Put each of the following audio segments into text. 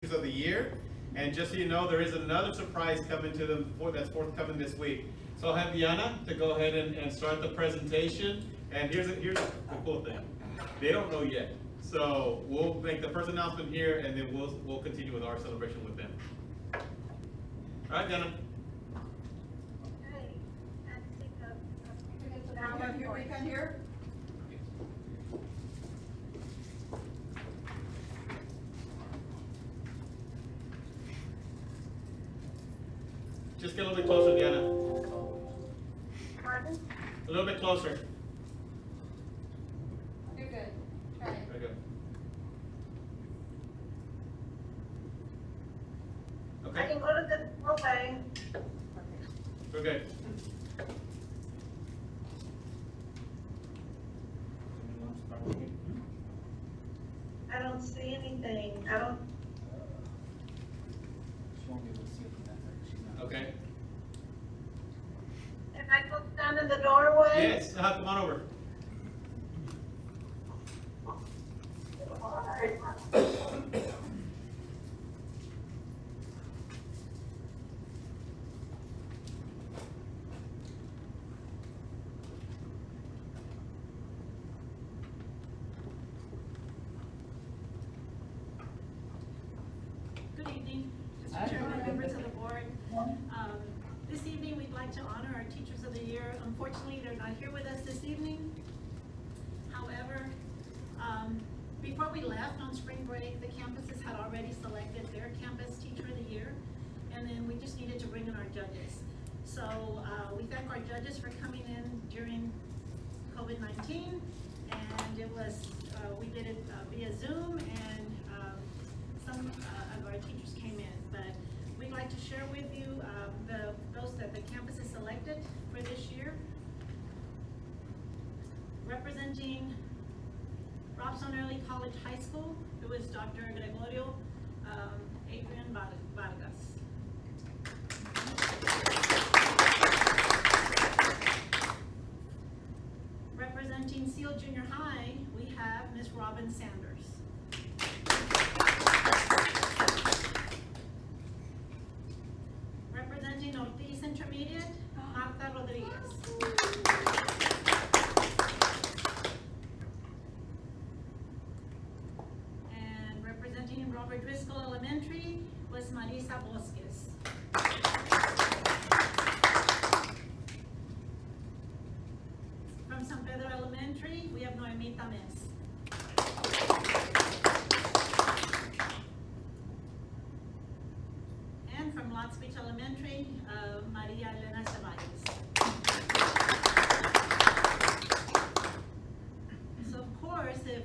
of the year. And just so you know, there is another surprise coming to them that's forthcoming this week. So I'll have Diana to go ahead and start the presentation. And here's the cool thing. They don't know yet. So we'll make the first announcement here, and then we'll continue with our celebration with them. All right, Diana. Here we come here. Just get a little bit closer, Diana. Pardon? A little bit closer. You're good. Try it. Very good. I can go to the doorway. We're good. I don't see anything. I don't. Okay. If I go down in the doorway? Yes, come on over. Good evening, Mr. Chairman, members of the board. This evening, we'd like to honor our Teachers of the Year. Unfortunately, they're not here with us this evening. However, before we left on spring break, the campuses had already selected their campus Teacher of the Year, and then we just needed to bring in our judges. So we thank our judges for coming in during COVID-19, and it was, we did it via Zoom, and some of our teachers came in, but we'd like to share with you those that the campus has selected for this year. Representing Robson Early College High School, it was Dr. Gregorio Adrian Vargas. Representing Seal Junior High, we have Ms. Robin Sanders. Representing Ortiz Intermediate, Marta Rodriguez. And representing Robert Driscoll Elementary was Marisa Bosques. From San Pedro Elementary, we have Noemí Tamés. And from Lots Beach Elementary, Maria Elena Ceballos. So of course, if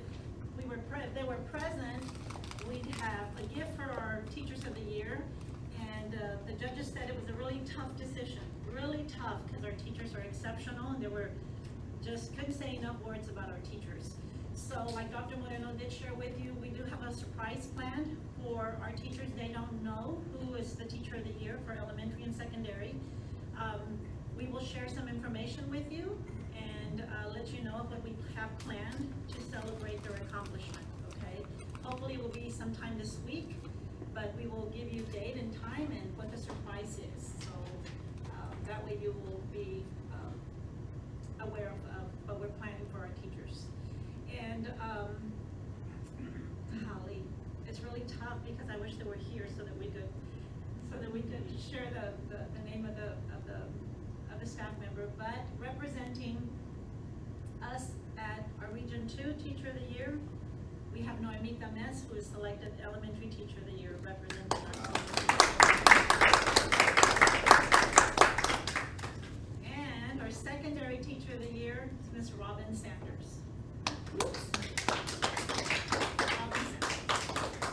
they were present, we'd have a gift for our Teachers of the Year. And the judges said it was a really tough decision, really tough, because our teachers are exceptional, and they were just couldn't say enough words about our teachers. So like Dr. Moreno did share with you, we do have a surprise planned for our teachers. They don't know who is the Teacher of the Year for elementary and secondary. We will share some information with you and let you know what we have planned to celebrate their accomplishment, okay? Hopefully it will be sometime this week, but we will give you date and time and what the surprise is. So that way you will be aware of what we're planning for our teachers. And Holly, it's really tough because I wish they were here so that we could share the name of the staff member. But representing us at our Region 2 Teacher of the Year, we have Noemí Tamés, who is selected Elementary Teacher of the Year, representing us. And our Secondary Teacher of the Year is Ms. Robin Sanders.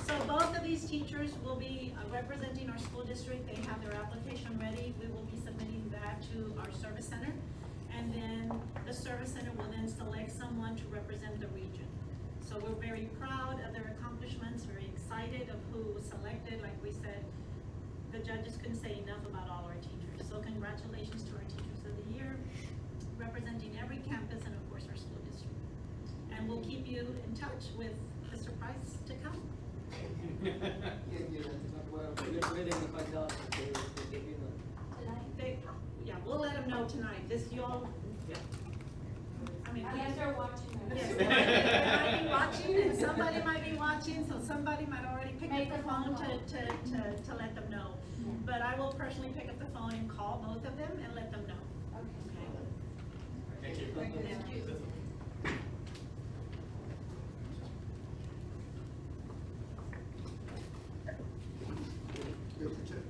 So both of these teachers will be representing our school district. They have their application ready. We will be submitting that to our service center. And then the service center will then select someone to represent the region. So we're very proud of their accomplishments, very excited of who was selected. Like we said, the judges couldn't say enough about all our teachers. So congratulations to our Teachers of the Year, representing every campus and of course our school district. And we'll keep you in touch with the surprise to come. They, yeah, we'll let them know tonight. This y'all, yeah. I mean, Unless they're watching. yes, they might be watching, and somebody might be watching, so somebody might already pick Make up the a phone phone call. to let them know. But I will personally pick up the phone and call both of them and let them know. Thank you. Thank you. Mr. Chair.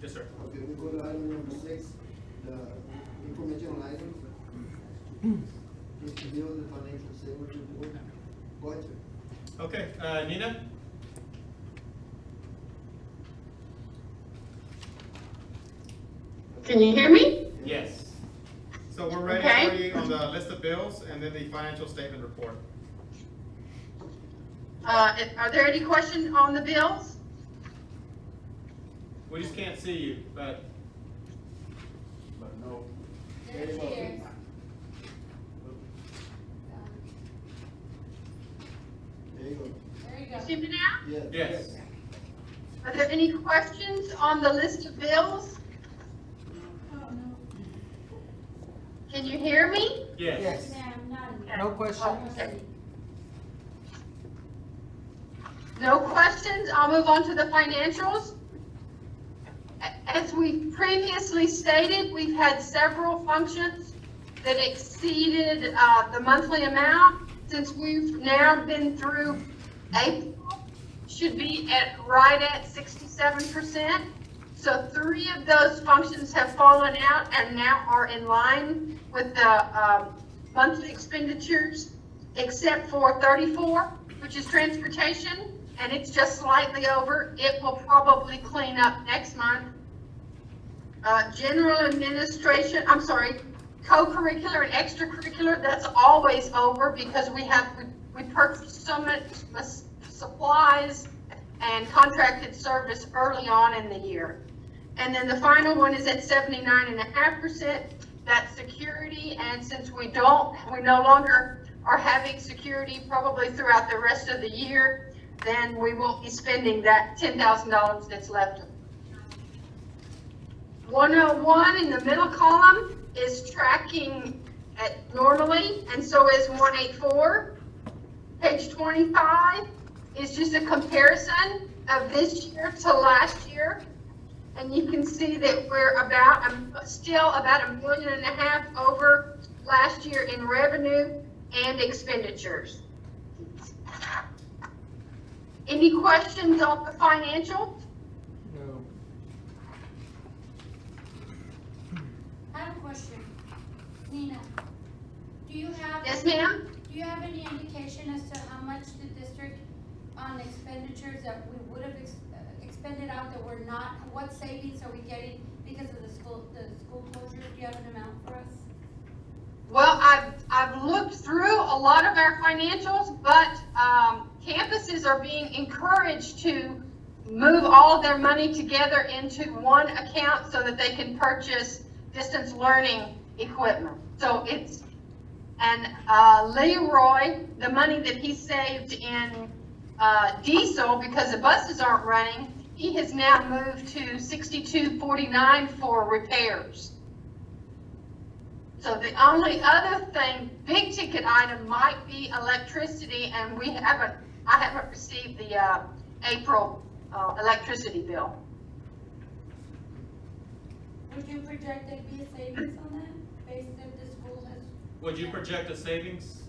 Yes, sir. Okay, we go to item number 6, the information items. Mr. Hill, the financial statement report. Go ahead, sir. Okay, Nina? Can you hear me? Yes. So we're ready Okay. for you on the list of bills and then the financial statement report. Are there any questions on the bills? We just can't see you, but No. There she is. There you go. There you You go. see me now? Yes. yes. Are there any questions on the list of bills? Can you hear me? Yes. Yes, ma'am, none. No question. Okay. No questions? I'll move on to the financials. As we previously stated, we've had several functions that exceeded the monthly amount. Since we've now been through April, should be right at 67%. So 3 of those functions have fallen out and now are in line with the monthly expenditures, except for 34, which is transportation, and it's just slightly over. It will probably clean up next month. General administration, I'm sorry, co-curricular and extracurricular, that's always over because we purchased so much supplies and contracted service early on in the year. And then the final one is at 79.5%. That's security, and since we no longer are having security probably throughout the rest of the year, then we won't be spending that $10,000 that's left. 101 in the middle column is tracking at normally, and so is 184. Page 25 is just a comparison of this year to last year. And you can see that we're still about $1.5 million over last year in revenue and expenditures. Any questions on the financial? No. I have a question. Nina, do you have? Yes, ma'am? Do you have any indication as to how much the district on expenditures that we would have expended out that were not, what savings are we getting because of the school closure? Do you have an amount for us? Well, I've looked through a lot of our financials, but campuses are being encouraged to move all of their money together into one account so that they can purchase distance learning equipment. So it's, and Leroy, the money that he saved in diesel because the buses aren't running, he has now moved to $62.49 for repairs. So the only other thing, big ticket item might be electricity, and I haven't received the April electricity bill. Would you project there'd be a savings on that based on the school has? Would you project a savings?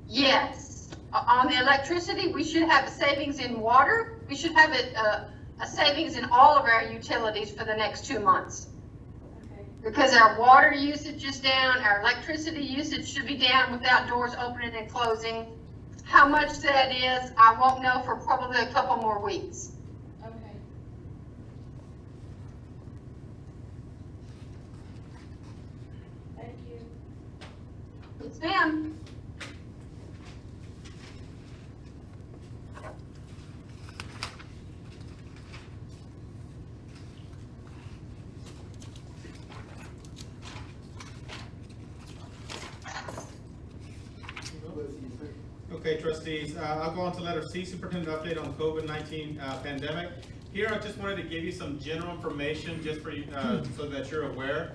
Yes, on the electricity, we should have a savings in water. We should have a savings in all of our utilities for the next 2 months. Okay. Because our water usage is down, our electricity usage should be down without doors opening and closing. How much that is, I won't know for probably a couple more weeks. Okay. Thank you. Yes, ma'am. Bless you, sir. Okay, Okay, trustees, I'll go on to letter C, superintendent update on COVID-19 pandemic. Here, I just wanted to give you some general information just for you, so that you're aware.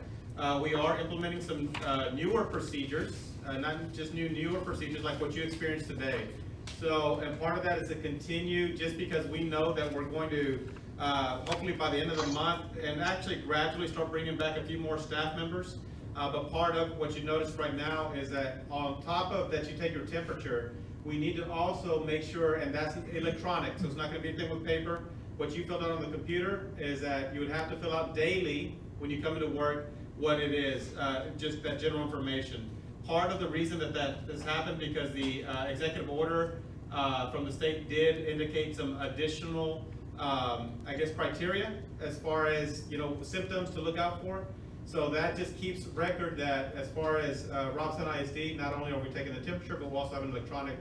We are implementing some newer procedures, not just newer procedures like what you experienced today. So, and part of that is to continue, just because we know that we're going to, hopefully by the end of the month, and actually gradually start bringing back a few more staff members. But part of what you notice right now is that on top of that you take your temperature, we need to also make sure, and that's electronic, so it's not gonna be anything with paper. What you filled out on the computer is that you would have to fill out daily when you come into work what it is, just that general information. Part of the reason that has happened because the executive order from the state did indicate some additional, I guess, criteria as far as, symptoms to look out for. So that just keeps record that as far as Robson ISD, not only are we taking the temperature, but we also have an electronic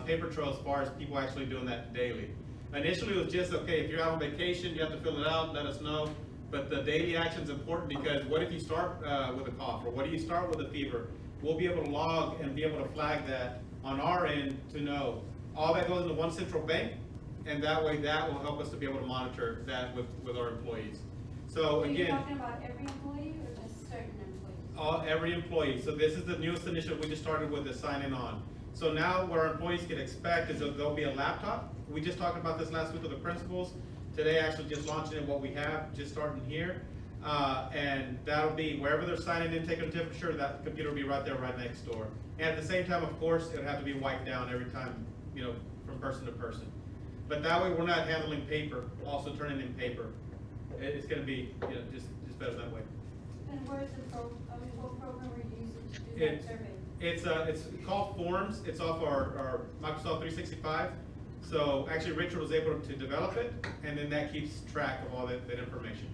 paper trail as far as people actually doing that daily. Initially, it was just, okay, if you're out on vacation, you have to fill it out, let us know. But the daily action is important because what if you start with a cough, or what if you start with a fever? We'll be able to log and be able to flag that on our end to know. All that goes into one central bank, and that way that will help us to be able to monitor that with our employees. So Are you again, talking about every employee or just certain employees? every employee. So this is the newest initiative we just started with, the signing on. So now what our employees can expect is that there'll be a laptop. We just talked about this last week with the principals. Today, actually just launching in what we have, just starting here. And that'll be wherever they're signing in, taking a temperature, that computer will be right there, right next door. And at the same time, of course, it'll have to be wiped down every time, from person to person. But that way, we're not handling paper, also turning in paper. It's gonna be, just better that way. And where's what program are you using to do that survey? It's called Forms. It's off our Microsoft 365. So actually Richard was able to develop it, and then that keeps track of all that information.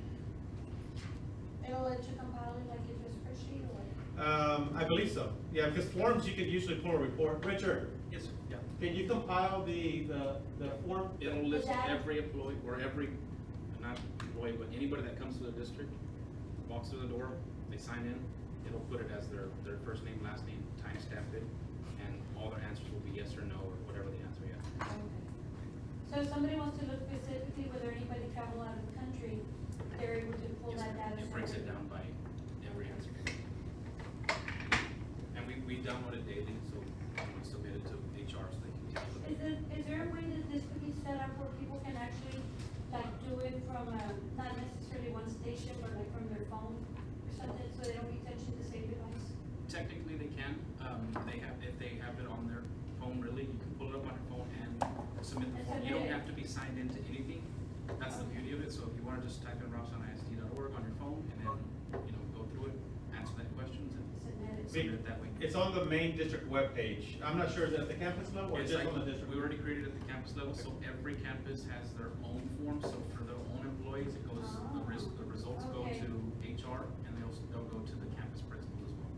It'll let you compile it like it's a spreadsheet or what? I believe so. Yeah, because Forms, you could usually pull a report. Richard, Yes, sir. Yeah. can you compile the form? It'll list that- every employee, or not employee, but anybody that comes to the district, walks through the door, they sign in, it'll put it as their first name, last name, time stamped it, and all their answers will be yes or no, or whatever the answer is. Okay. So if somebody wants to look specifically whether anybody traveled out of the country, they're able to pull Yes, that data. it breaks it down by every answer. And we download it daily, so we submit it to HR so they can take a look. Is there a way that this could be set up where people can actually do it from not necessarily one station, but like from their phone or something, so they don't be touching the same device? Technically, they can. If they have it on their phone, really, you can pull it up on your phone and submit the form. You don't have to be signed into anything. That's the beauty of it. So if you want to just type in robsonisd.org on your phone and then, go through it, answer that questions and submit it that way. It's on the main district webpage. I'm not sure, is it at the campus level or It's just like- on the district? We already created at the campus level, so every campus has their own form. So for their own employees, it goes, the results go Okay. to HR and they'll go to the campus principals as well.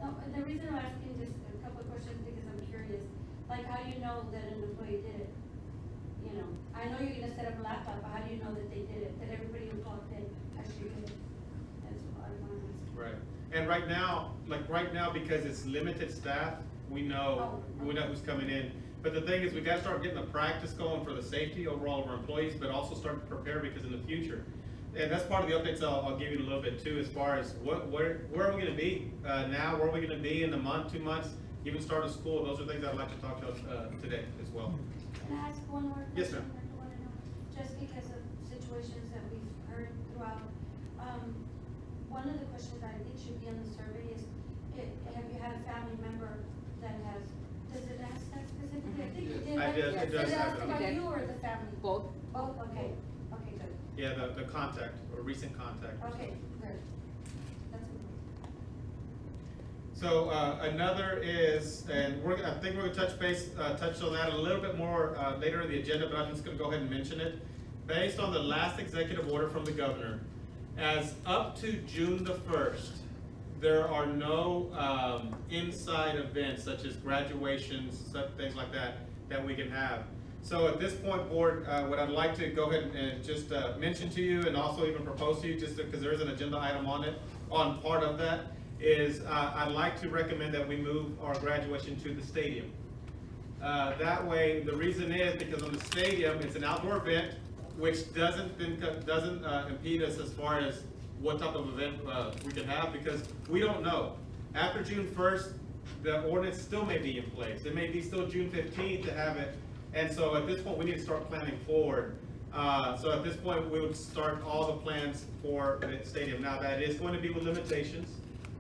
Okay. No, the reason I'm asking just a couple of questions because I'm curious, like how do you know that an employee did it? I know you're gonna set up a laptop, but how do you know that they did it, that everybody who clocked in actually did it? That's what I want to ask. Right. And right now, because it's limited staff, we know who's coming in. But the thing is, we gotta start getting the practice going for the safety overall of our employees, but also start to prepare because in the future. And that's part of the updates I'll give you in a little bit too, as far as where are we gonna be now, where are we gonna be in a month, 2 months, even start of school. Those are things I'd like to talk to today as well. Can I ask one more question? Yes, ma'am. I wanna know, just because of situations that we've heard throughout. One of the questions that I think should be on the survey is, have you had a family member that does it ask that specifically? I think it did. I right? did, it does Does it have ask it. about you or the family? Both. Both, okay, good, Yeah, the contact, or recent contact. okay, good. That's important. So another is, and I think we're gonna touch on that a little bit more later in the agenda, but I'm just gonna go ahead and mention it. Based on the last executive order from the governor, as up to June the 1st, there are no inside events such as graduations, things like that we can have. So at this point, board, what I'd like to go ahead and just mention to you, and also even propose to you, just because there is an agenda item on part of that, is I'd like to recommend that we move our graduation to the stadium. That way, the reason is because on the stadium, it's an outdoor event, which doesn't impede us as far as what type of event we can have, because we don't know. After June 1st, the ordinance still may be in place. It may be still June 15th to have it. And so at this point, we need to start planning forward. So at this point, we would start all the plans for the stadium. Now, that is going to be with limitations.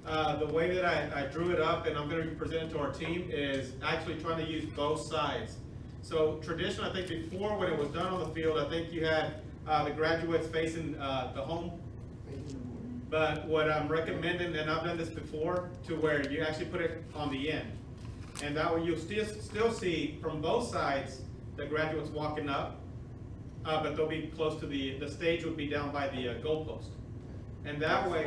The way that I drew it up, and I'm going to present it to our team, is actually trying to use both sides. So traditionally, I think before when it was done on the field, I think you had the graduates facing the home. But what I'm recommending, and I've done this before, to where you actually put it on the end. And that way you'll still see from both sides the graduates walking up, but they'll be close to the stage would be down by the goalpost. And that way,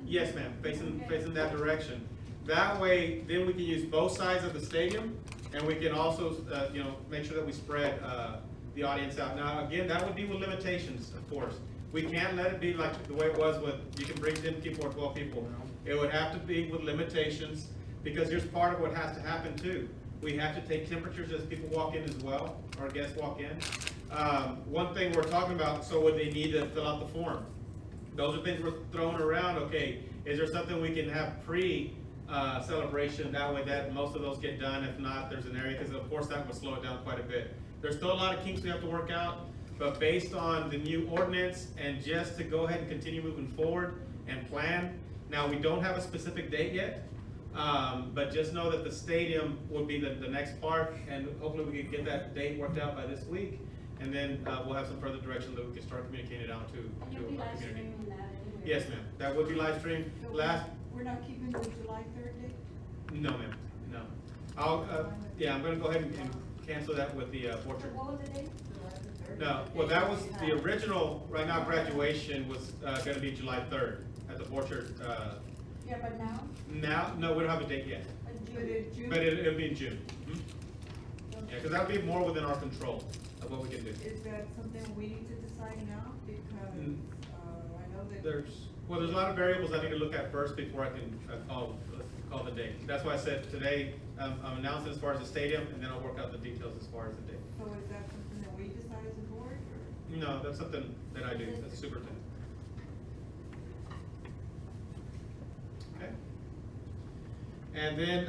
yes ma'am, facing that direction. That way, then we can use both sides of the stadium, and we can also, make sure that we spread the audience out. Now, again, that would be with limitations, of course. We can't let it be like the way it was with, you can bring 10 people or 12 people. It would have to be with limitations, because here's part of what has to happen too. We have to take temperatures as people walk in as well, or guests walk in. One thing we're talking about, so would they need to fill out the form? Those are things we're throwing around. Okay, is there something we can have pre-celebration, that way that most of those get done? If not, there's an area, because of course that would slow it down quite a bit. There's still a lot of kinks we have to work out, but based on the new ordinance, and just to go ahead and continue moving forward and plan. Now, we don't have a specific date yet, but just know that the stadium will be the next part, and hopefully we can get that date worked out by this week, and then we'll have some further direction that we can start communicating it out to our community. Yes, ma'am. That would be live streamed. We're not keeping the July 3rd date? No, ma'am. No. I'm going to go ahead and cancel that with the portrait. What was the date? No, well, that was the original. Right now, graduation was going to be July 3rd at the portrait. Yeah, but now? Now, no, we don't have a date yet, But in June? but it'll be in June. Mhm. Yeah, because that'll be more within our control of what we can do. Is that something we need to decide now? Because, I know that. There's a lot of variables I need to look at first before I can call the date. That's why I said today, I'm announcing as far as the stadium, and then I'll work out the details as far as the date. So is that something that we decide as a board, or? No, that's something that I do as a superintendent. Okay. And then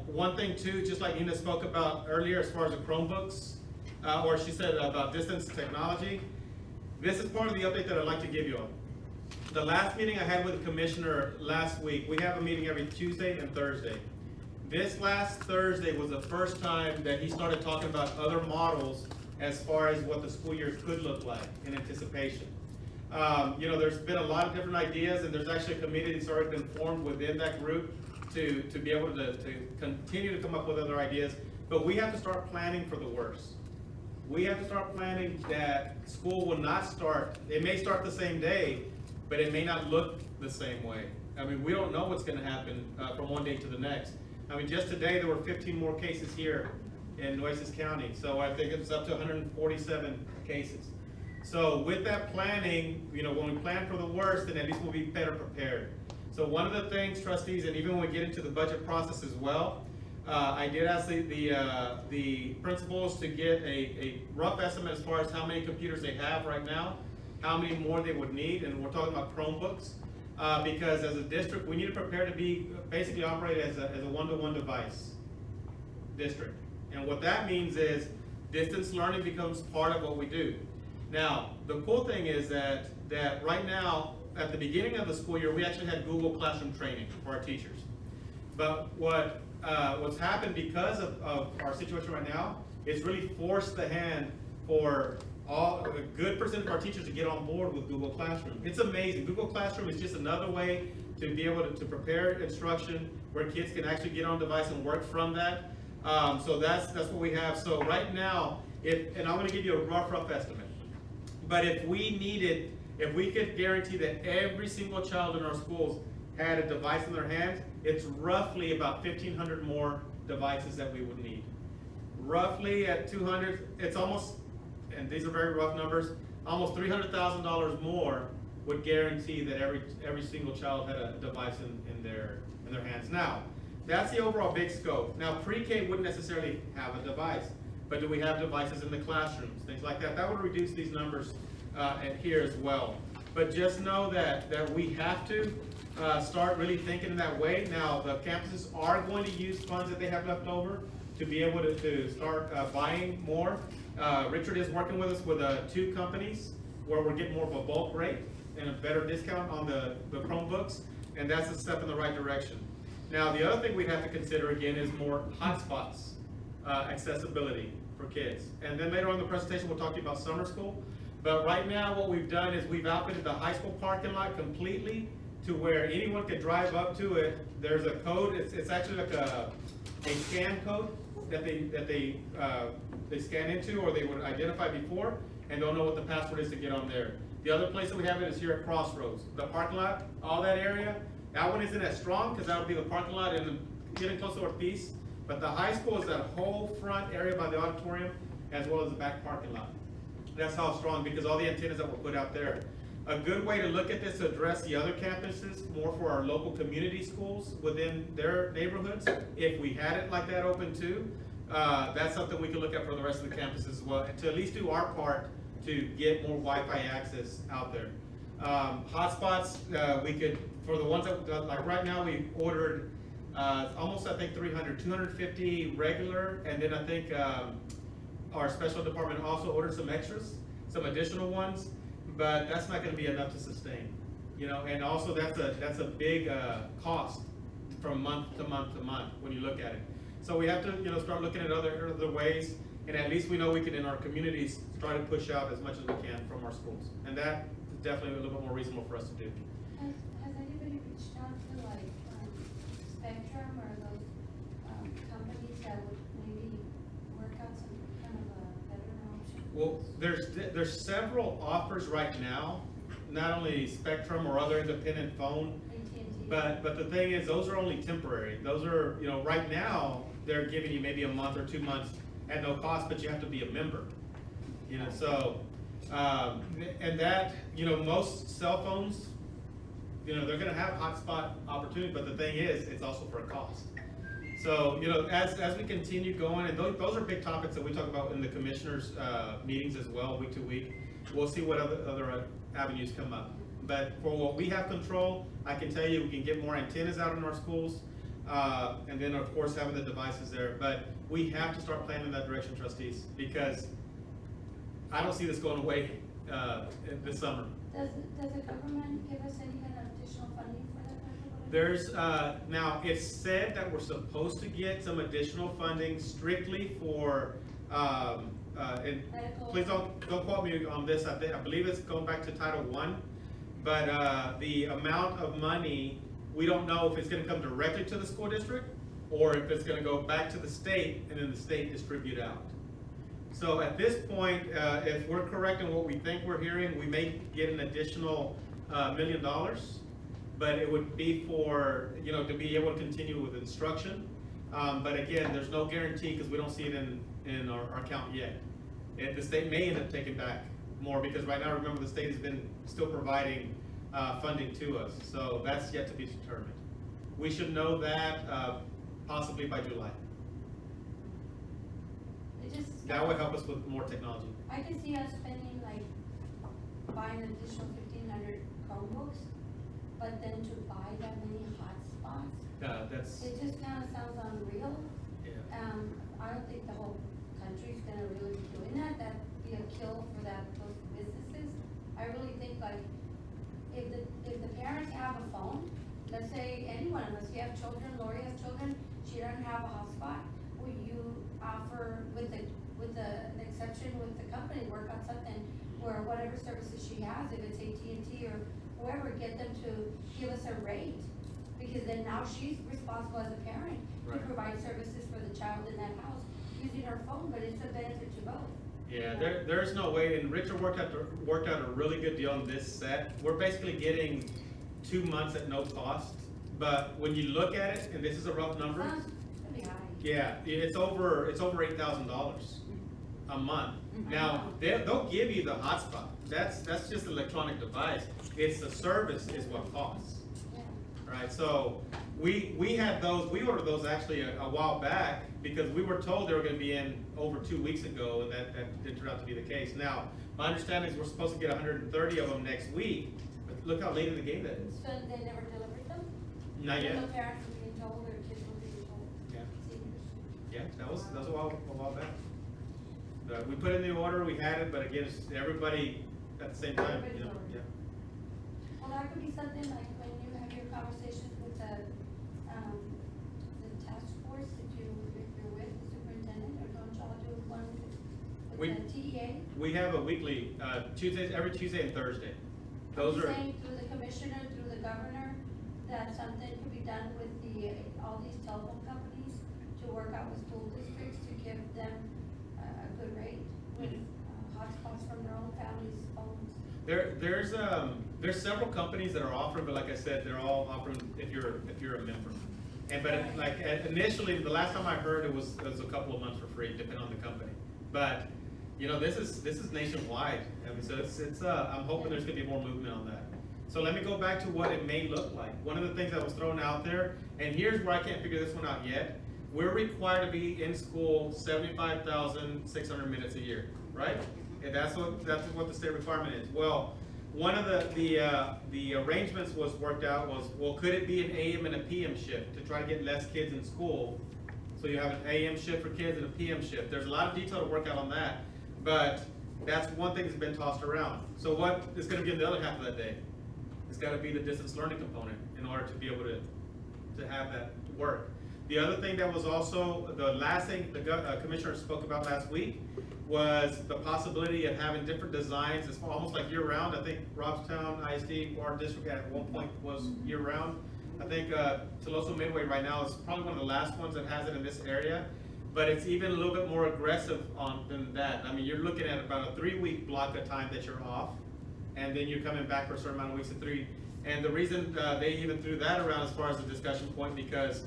one thing too, just like Nina spoke about earlier, as far as the Chromebooks, or she said about distance technology, this is part of the update that I'd like to give you all. The last meeting I had with the commissioner last week, we have a meeting every Tuesday and Thursday. This last Thursday was the first time that he started talking about other models as far as what the school year could look like in anticipation. There's been a lot of different ideas, and there's actually a committee that's already been formed within that group to be able to continue to come up with other ideas. But we have to start planning for the worst. We have to start planning that school will not start, it may start the same day, but it may not look the same way. I mean, we don't know what's going to happen from one day to the next. I mean, just today there were 15 more cases here in Nueces County, so I think it's up to 147 cases. So with that planning, when we plan for the worst, then at least we'll be better prepared. So one of the things, trustees, and even when we get into the budget process as well, I did ask the principals to get a rough estimate as far as how many computers they have right now, how many more they would need, and we're talking about Chromebooks, because as a district, we need to prepare to be basically operate as a one-to-one device district. And what that means is distance learning becomes part of what we do. Now, the cool thing is that right now, at the beginning of the school year, we actually had Google Classroom training for our teachers. But what's happened because of our situation right now, it's really forced the hand for a good percent of our teachers to get on board with Google Classroom. It's amazing. Google Classroom is just another way to be able to prepare instruction where kids can actually get on device and work from that. So that's what we have. So right now, and I'm going to give you a rough estimate, but if we could guarantee that every single child in our schools had a device in their hands, it's roughly about 1,500 more devices that we would need. Roughly at 200, it's almost, and these are very rough numbers, almost $300,000 more would guarantee that every single child had a device in their hands. Now, That's the overall big scope. Now, pre-K wouldn't necessarily have a device, but do we have devices in the classrooms, things like that? That would reduce these numbers here as well. But just know that we have to start really thinking in that way. Now, the campuses are going to use funds that they have left over to be able to start buying more. Richard is working with us with 2 companies where we're getting more of a bulk rate and a better discount on the Chromebooks, and that's a step in the right direction. Now, the other thing we'd have to consider again is more hotspots, accessibility for kids. And then later on in the presentation, we'll talk to you about summer school. But right now, what we've done is we've outfitted the high school parking lot completely to where anyone can drive up to it. There's a code, it's actually like a scan code that they scan into, or they would identify before, and they'll know what the password is to get on there. The other place that we have it is here at Crossroads. The parking lot, all that area, that one isn't as strong because that would be the parking lot and getting close to Ortiz. But the high school is that whole front area by the auditorium as well as the back parking lot. That's how strong, because all the antennas that were put out there. A good way to look at this to address the other campuses, more for our local community schools within their neighborhoods, if we had it like that open too, that's something we can look at for the rest of the campuses as well, and to at least do our part to get more Wi-Fi access out there. Hotspots, we could, for the ones that, like right now, we ordered almost, I think, 300, 250 regular, and then I think our special department also ordered some extras, some additional ones, but that's not going to be enough to sustain, you know. And also that's a big cost from month to month to month when you look at it. So we have to, you know, start looking at other ways, and at least we know we can, in our communities, try to push out as much as we can from our schools, and that is definitely a little bit more reasonable for us to do. Has anybody reached out to like Spectrum or those companies that would maybe work out some kind of a better option? Well, there's several offers right now, not only Spectrum or other independent phone, AT&T? but the thing is, those are only temporary. Those are, you know, right now they're giving you maybe a month or 2 months at no cost, but you have to be a member, you know. So and that, you know, most cell phones, you know, they're going to have hotspot opportunity, but the thing is, it's also for a cost. So, you know, as we continue going, and those are big topics that we talk about in the commissioners' meetings as well, week to week. We'll see what other avenues come up. But for what we have control, I can tell you we can get more antennas out in our schools, and then of course having the devices there. But we have to start planning in that direction, trustees, because I don't see this going away this summer. Does the government give us any kind of additional funding for that? There's, now it's said that we're supposed to get some additional funding strictly for, and please don't quote me on this, I believe it's going back to Title I, but the amount of money, we don't know if it's gonna come directly to the school district or if it's gonna go back to the state and then the state distribute out. So at this point, if we're correct in what we think we're hearing, we may get an additional $1 million. But it would be for, you know, to be able to continue with instruction. But again, there's no guarantee because we don't see it in our account yet. The state may end up taking back more because right now, remember, the state has been still providing funding to us. So that's yet to be determined. We should know that possibly by July. That would help us with more technology. I can see us spending like buying an additional 1,500 Chromebooks. But then to buy that many hotspots, it just kind of sounds unreal. Yeah. I don't think the whole country's gonna really be doing that. That'd be a kill for those businesses. I really think like if the parents have a phone, let's say any one of us, you have children, Lori has children, she doesn't have a hotspot. Will you offer with the exception with the company, work on something where whatever services she has, if it's AT&T or whoever, get them to give us a rate, because then now she's responsible as a parent to provide services for the child in that house using her phone, but it's a benefit to both. Yeah, there's no way, and Richard worked out a really good deal on this set. We're basically getting 2 months at no cost, but when you look at it, and this is a rough number, Pretty high. yeah, it's over $8,000 a month. Now they'll give you the hotspot. That's just an electronic device. It's the service is what costs. Yeah. right? So we had those, we ordered those actually a while back because we were told they were gonna be in over 2 weeks ago, and that didn't turn out to be the case. Now, my understanding is we're supposed to get 130 of them next week, but look how late in the game that is. So they never delivered them? Not yet. The parents were being told, or kids were being told? Yeah. Seniors. Yeah, that was a while back. We put in the order, we had it, but again, it's everybody at the same time, you know, Everybody's yeah. Well, that could be something like when you have your conversations with the task force, if you're with the superintendent, or don't y'all do one We- with the TEA? We have a weekly, Tuesdays, every Tuesday and Thursday. Those are, Saying through the commissioner, through the governor, that something could be done with all these telephone companies to work out with school districts to give them a good rate with hotspots from their own families' phones. there's several companies that are offering, but like I said, they're all offering if you're a member. And initially, the last time I heard, it was a couple of months for free, depending on the company. But you know, this is nationwide. I mean, so it's I'm hoping there's gonna be more movement on that. So let me go back to what it may look like. One of the things that was thrown out there, and here's where I can't figure this one out yet. We're required to be in school 75,600 minutes a year, right? And that's what the state requirement is. Well, one of the arrangements was worked out was, well, could it be an AM and a PM shift to try to get less kids in school? So you have an AM shift for kids and a PM shift. There's a lot of detail to work out on that, but that's one thing that's been tossed around. So what is going to be in the other half of that day? It's got to be the distance learning component in order to be able to have that work. The other thing that was also, the last thing the commissioner spoke about last week was the possibility of having different designs. It's almost like year-round. I think Robstown ISD, our district at one point was year-round. I think Tuloso Midway right now is probably one of the last ones that has it in this area, but it's even a little bit more aggressive than that. I mean, you're looking at about a 3-week block of time that you're off, and then you're coming back for a certain amount of weeks at 3. And the reason they even threw that around as far as the discussion point, because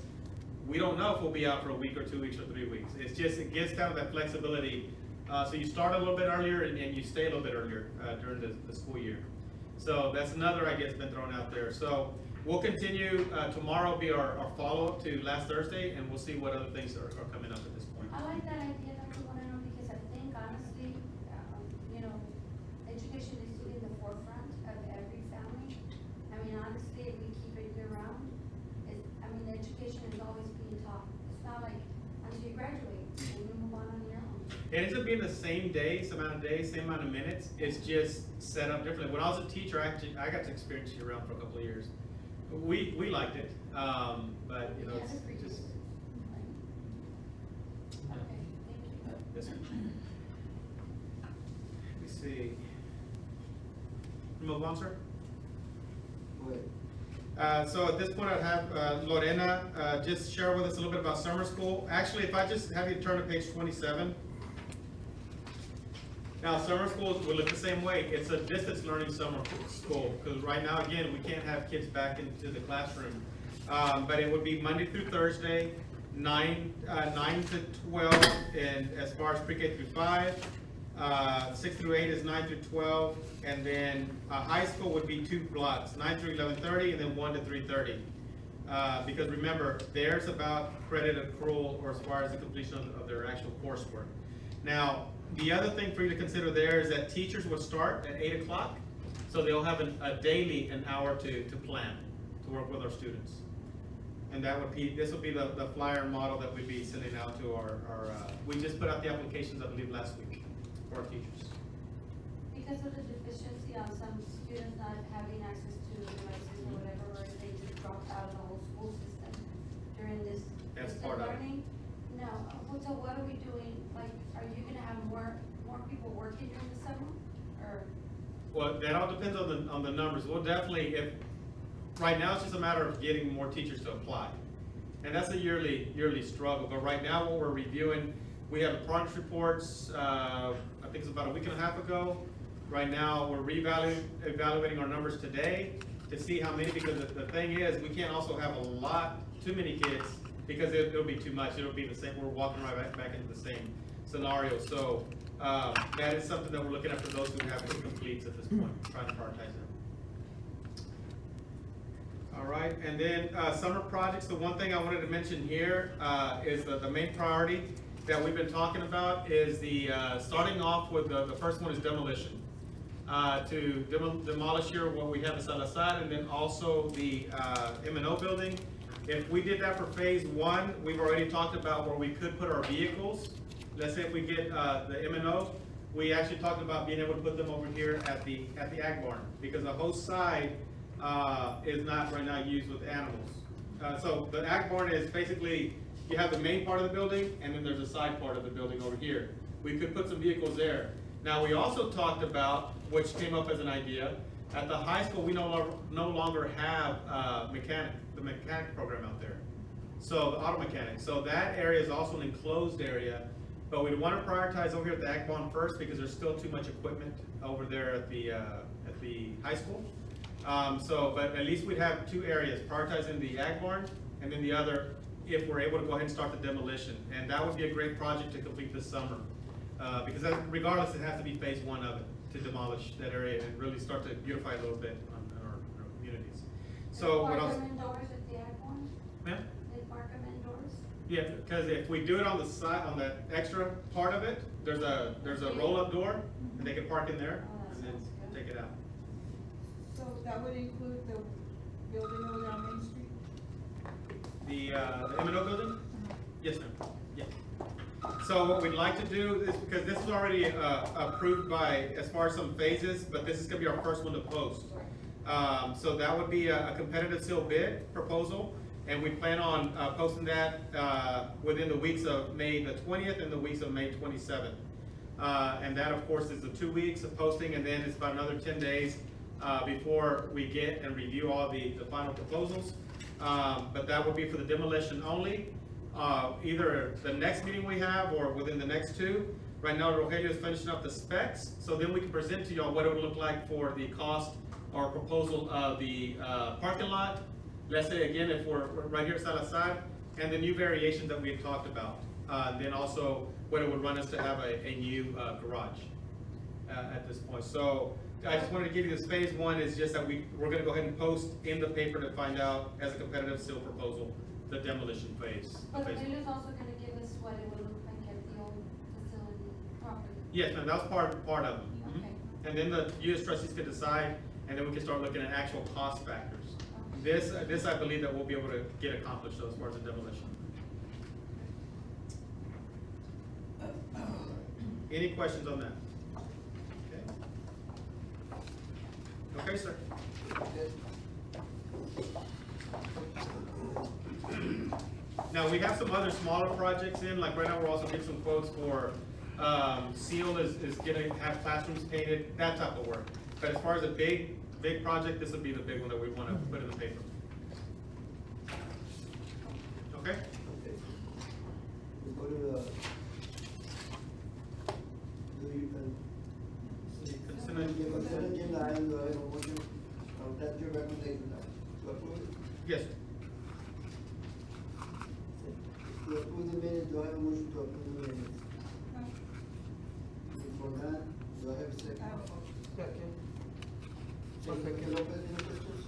we don't know if we'll be out for a week or 2 weeks or 3 weeks. It's just, it gives kind of that flexibility. So you start a little bit earlier and you stay a little bit earlier during the school year. So that's another, I guess, been thrown out there. So we'll continue, tomorrow will be our follow-up to last Thursday, and we'll see what other things are coming up at this point. I like that idea, Dr. Moreno, because I think honestly, you know, education needs to be in the forefront of every family. I mean, honestly, if we keep it year-round, the education is always being taught. It's not like until you graduate and you move on your own. It ends up being the same day, same amount of days, same amount of minutes. It's just set up differently. When I was a teacher, I got to experience year-round for a couple of years. We liked it, but you know, Yeah, it's that's pretty just. good. Okay, thank you. Yes, sir. Let me see. Move on, sir. Go ahead. So at this point, I'd have Lorena just share with us a little bit about summer school. Actually, if I just have you turn to page 27. Now, summer schools will look the same way. It's a distance learning summer school, because right now, again, we can't have kids back into the classroom. But it would be Monday through Thursday, 9 to 12, and as far as pre-K through 5. 6 through 8 is 9 through 12, and then high school would be 2 blocks, 9 through 11:30, and then 1 to 3:30. Because remember, there's about credit accrual, or as far as the completion of their actual coursework. Now, the other thing for you to consider there is that teachers would start at 8 o'clock, so they'll have a daily an hour to plan, to work with our students. And that would be, this would be the flyer model that we'd be sending out to our we just put out the applications, I believe, last week for our teachers. Because of the deficiency on some students not having access to devices or whatever, or if they just dropped out of the whole school system during this That's distance part of it. learning. No, so what are we doing? Like, are you gonna have more people working during the summer, or? Well, that all depends on the numbers. We'll definitely, if, right now it's just a matter of getting more teachers to apply. And that's a yearly struggle, but right now what we're reviewing, we have progress reports, I think it's about a week and a half ago. Right now, we're evaluating our numbers today to see how many, because the thing is, we can't also have too many kids, because it'll be too much. It'll be the same, we're walking right back into the same scenario. So that is something that we're looking at for those who have incompletes at this point, trying to prioritize them. All right, and then summer projects, the one thing I wanted to mention here is the main priority that we've been talking about is the, starting off with the first one is demolition. To demolish here what we have at Salazar, and then also the M&O building. If we did that for phase one, we've already talked about where we could put our vehicles. Let's say if we get the M&O, we actually talked about being able to put them over here at the ag barn, because the whole side is not right now used with animals. So the ag barn is basically, you have the main part of the building, and then there's a side part of the building over here. We could put some vehicles there. Now, we also talked about, which came up as an idea, at the high school, we no longer have the mechanic program out there. So the auto mechanic. So that area is also an enclosed area, but we want to prioritize over here at the ag barn first because there's still too much equipment over there at the high school. But at least we'd have two areas, prioritizing the ag barn, and then the other, if we're able to go ahead and start the demolition. And that would be a great project to complete this summer. Because regardless, it has to be phase one of it, to demolish that area and really start to beautify a little bit on our communities. So what else? Park them indoors at the ag barn? Ma'am? They park them indoors? Yeah, because if we do it on the side, on that extra part of it, there's a roll-up door, and they can park in there, and then take it out. So that would include the building over there on Main Street? The M&O building? Yes, ma'am. Yeah. So what we'd like to do is, because this is already approved by, as far as some phases, but this is gonna be our first one to post. So that would be a competitive seal bid proposal, and we plan on posting that within the weeks of May the 20th and the weeks of May 27th. And that, of course, is the 2 weeks of posting, and then it's about another 10 days before we get and review all the final proposals. But that would be for the demolition only. Either the next meeting we have or within the next two. Right now, Rogelio is finishing up the specs, so then we can present to y'all what it would look like for the cost or proposal of the parking lot. Let's say again, if we're right here at Salazar, and the new variations that we had talked about. Then also what it would run us to have a new garage at this point. So I just wanted to give you this phase one is just that we're gonna go ahead and post in the paper to find out as a competitive seal proposal the demolition phase. But the phase bill is also gonna give us what it would look like at the old facility property. Yes, ma'am, that was part of it. Mhm. Okay. And then the US trustees could decide, and then we can start looking at actual cost factors. This I believe that we'll be able to get accomplished as far as the demolition. Any questions on that? Okay. Okay, sir. Now, we have some other smaller projects in, like right now, we're also getting some quotes for, Seal is gonna have classrooms painted, that type of work. But as far as a big project, this would be the big one that we wanna put in the paper. Okay? We go to the, Consent agenda. consent agenda item, do I have a motion? That's your recommendation now, to approve it? Yes, sir. To approve the minutes, do I have a motion to approve the minutes? For that, do I have a second? I have a motion. Second. Second, Lopez, any questions?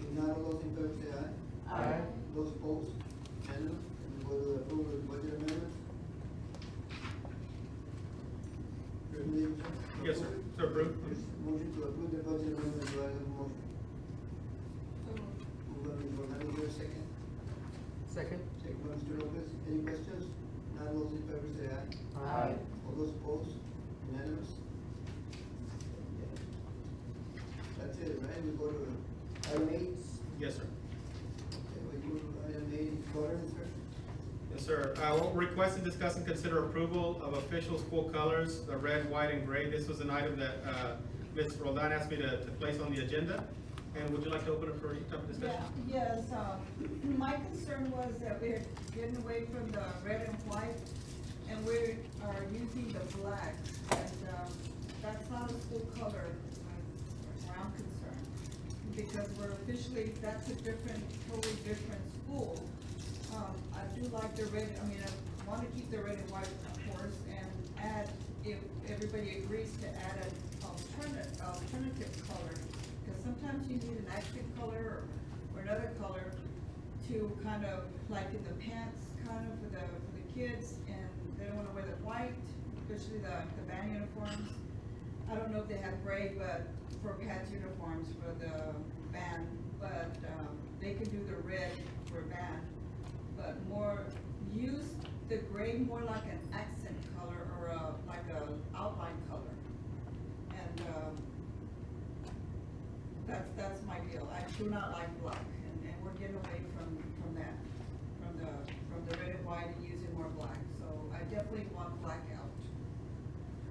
If not, all those in favor say aye. Aye. Those opposed, unanimous, and we go to the approval of the budget amendments. Recommendation, sir? Yes, sir. Sir, approve. Motion to approve the budget amendment, do I have a motion? So moved. Move by Ms. Morales, is there a second? Second. Second by Mr. Lopez, any questions? Not all those in favor say aye. Aye. All those opposed, unanimous? That's it, right? We go to item 8. Yes, sir. Okay, we go to item 8, governance, sir? Yes, sir. We'll request and discuss and consider approval of official school colors, the red, white, and gray. This was an item that Ms. Roldan asked me to place on the agenda. And would you like to open it for any type of discussion? Yeah, yes, my concern was that we're getting away from the red and white, and we are using the black, and, that's not a school color, where I'm concerned. Because we're officially, that's a totally different school. I do like the red, I mean, I wanna keep the red and white, of course, and add, if everybody agrees to add an alternative color. Because sometimes you need an active color, or or another color to kind of, like in the pants, kind of for the kids, and they don't wanna wear the white, especially the band uniforms. I don't know if they have gray, but for pants uniforms for the band, but, they could do the red for band. But more, use the gray more like an accent color or like a outline color. And, that's my deal. I do not like black, and we're getting away from that, from the red and white and using more black. So I definitely want black out.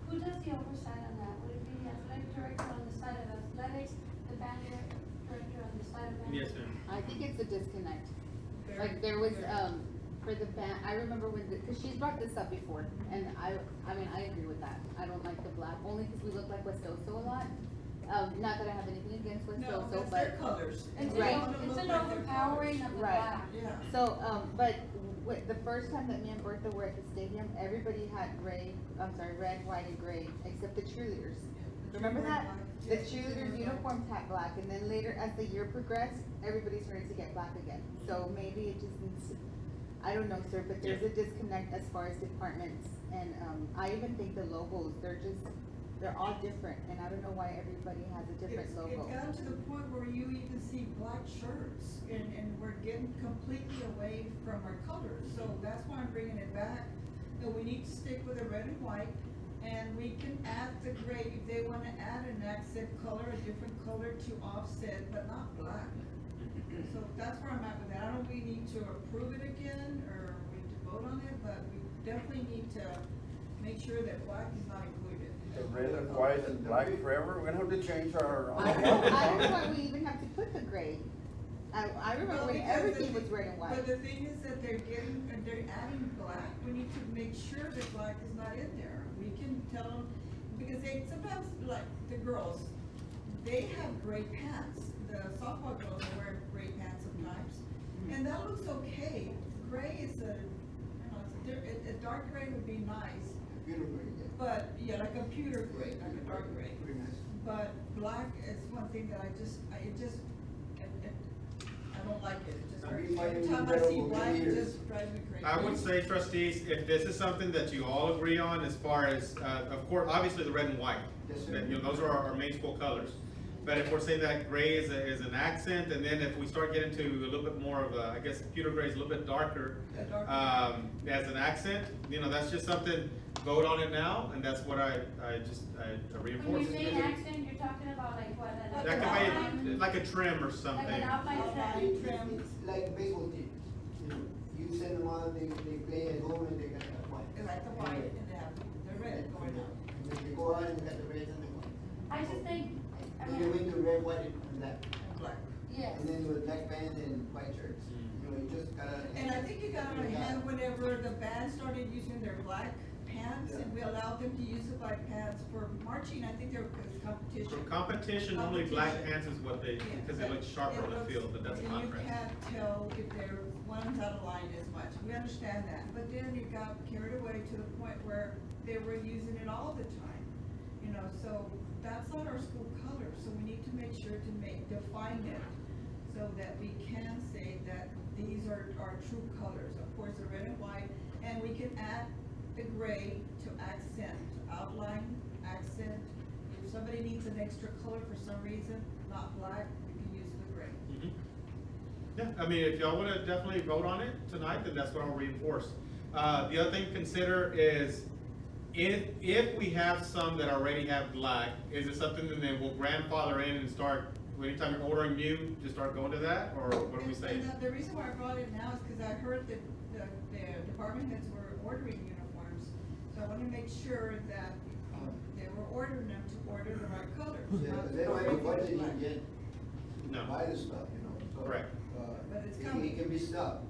Who does the oversight on that? Would it be the athletic director on the side of athletics, the band director on the side of band? Yes, ma'am. I think it's a disconnect. Like there was, for the band, I remember when, cause she's brought this up before, and I mean, I agree with that. I don't like the black, only cause we look like West Oso a lot. Not that I have anything against West No, Oso, that's their but, colors. It's Right. an overpowering of the Right. black. Yeah. so, but the first time that me and Bertha were at the stadium, everybody had red, white, and gray, except the cheerleaders. Remember that? The cheerleaders' uniforms had black, and then later, as the year progressed, everybody started to get black again. So maybe it just needs to, I don't know, sir, but there's a disconnect as far as departments. And, I even think the logos, they're all different, and I don't know why everybody has a different logo. It's gotten to the point where you even see black shirts, and we're getting completely away from our colors. So that's why I'm bringing it back, that we need to stick with the red and white, and we can add the gray, if they wanna add an accent color, a different color to offset, but not black. So that's where I'm at with that. I don't know if we need to approve it again, or we need to vote on it, but we definitely need to make sure that black is not included. The red and white and black forever, we're gonna have to change our. I don't know why we even have to put the gray. I remember Well, when because everything the- was red and white. But the thing is that they're adding black, we need to make sure that black is not in there. We can tell them, because they, sometimes, like, the girls, they have gray pants. The softball girls are wearing gray pants sometimes, and that looks okay. Gray is a dark gray would be nice, Beautiful, yeah. but, yeah, like a pewter gray, like a dark gray. Pretty nice. But black is one thing that I don't like it. It just I've been hurts. Every fighting time with I see that over black, many it years. just drives me crazy. I would say, trustees, if this is something that you all agree on, as far as, of course, obviously the red and white. Yes, sir. That, you know, those are our main school colors. But if we're saying that gray is an accent, and then if we start getting to a little bit more of a, I guess pewter gray is a little bit darker, Yeah, darker. as an accent, you know, that's just something, vote on it now, and that's what I When reinforce. you're saying accent, you're talking about like what? Like That an could outline? be like a trim or Like something. an outline Outline trim? trim. It's like a baseball team, you know, you send them out, they play at home and they got that white. They like the white and they have the red going out. And then they go out and they got the red and the white. I just think, I Then you mean, went to red, white, and black. And black. yes. And then with black bands and white shirts. You know, you just gotta. And I think you got on hand whenever the band started using their black pants, and we allowed them to use the black pants for marching. I think there was competition. For competition, only black Competition. pants is what they, because they look sharper on the field, but that's a And contrast. you can't tell if they're, one's out of line as much, we understand that, but then it got carried away to the point where they were using it all the time. You know, so that's not our school color, so we need to make sure to define it, so that we can say that these are our true colors. Of course, the red and white, and we can add the gray to accent, outline, accent. If somebody needs an extra color for some reason, not black, we can use the gray. Mhm. Yeah, I mean, if y'all wanna definitely vote on it tonight, then that's what I'll reinforce. The other thing to consider is, if we have some that already have black, is it something that then we'll grandfather in and start, anytime you're ordering new, just start going to that, or what are we saying? And the reason why I brought it now is because I heard that the department heads were ordering uniforms. So I want to make sure that they were ordering them to order the right colors. Yeah, not but they don't have a everything budget black. yet No. to buy the stuff, you know, so. Correct. But it's It coming. can be stopped,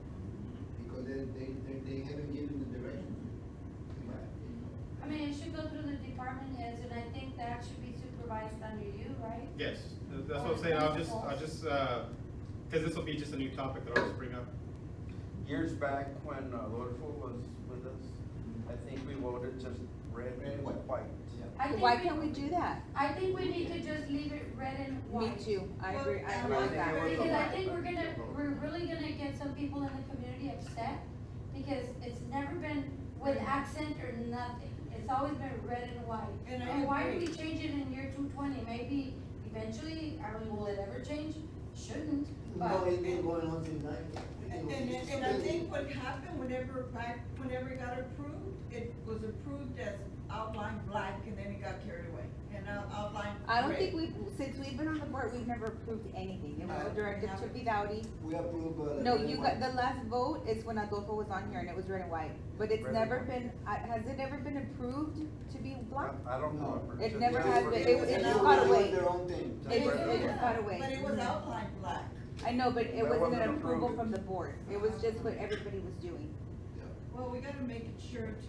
because they haven't given the direction to buy it, you know. I mean, it should go through the department heads, and I think that should be supervised under you, right? Yes, that's what I'm saying, I'll just, cause this will be just a new topic that I'll just bring up. Years back when Rodolfo was with us, I think we voted just red and white. I think Why can't we do that? I think we need to just leave it red and Me white. too, I agree, I agree Well, with that. Because I think we're really gonna get some people in the community upset, because it's never been with accent or nothing. It's always been red and white. And I And why do agree. we change it in year 220? Maybe eventually, I mean, will it ever change? Shouldn't, No, but. it's been going on since And I think what happened whenever it got approved, it was approved as outline black and then it got carried away. And now outline I don't gray. think since we've been on the board, we've never approved anything. It was directed to Vidaudi. We approve, No, you got, the last vote is when Adolfo was on here and it was red and white, but it's Red and never white. been, has it ever been approved to be black? I don't know. It never Just has for- been. It It was just got away. Their own thing. It Just for- just got away. But it was outline black. I know, but it That wasn't wasn't an approval approved. from the board, it was just what everybody was doing. Well, we gotta make it sure to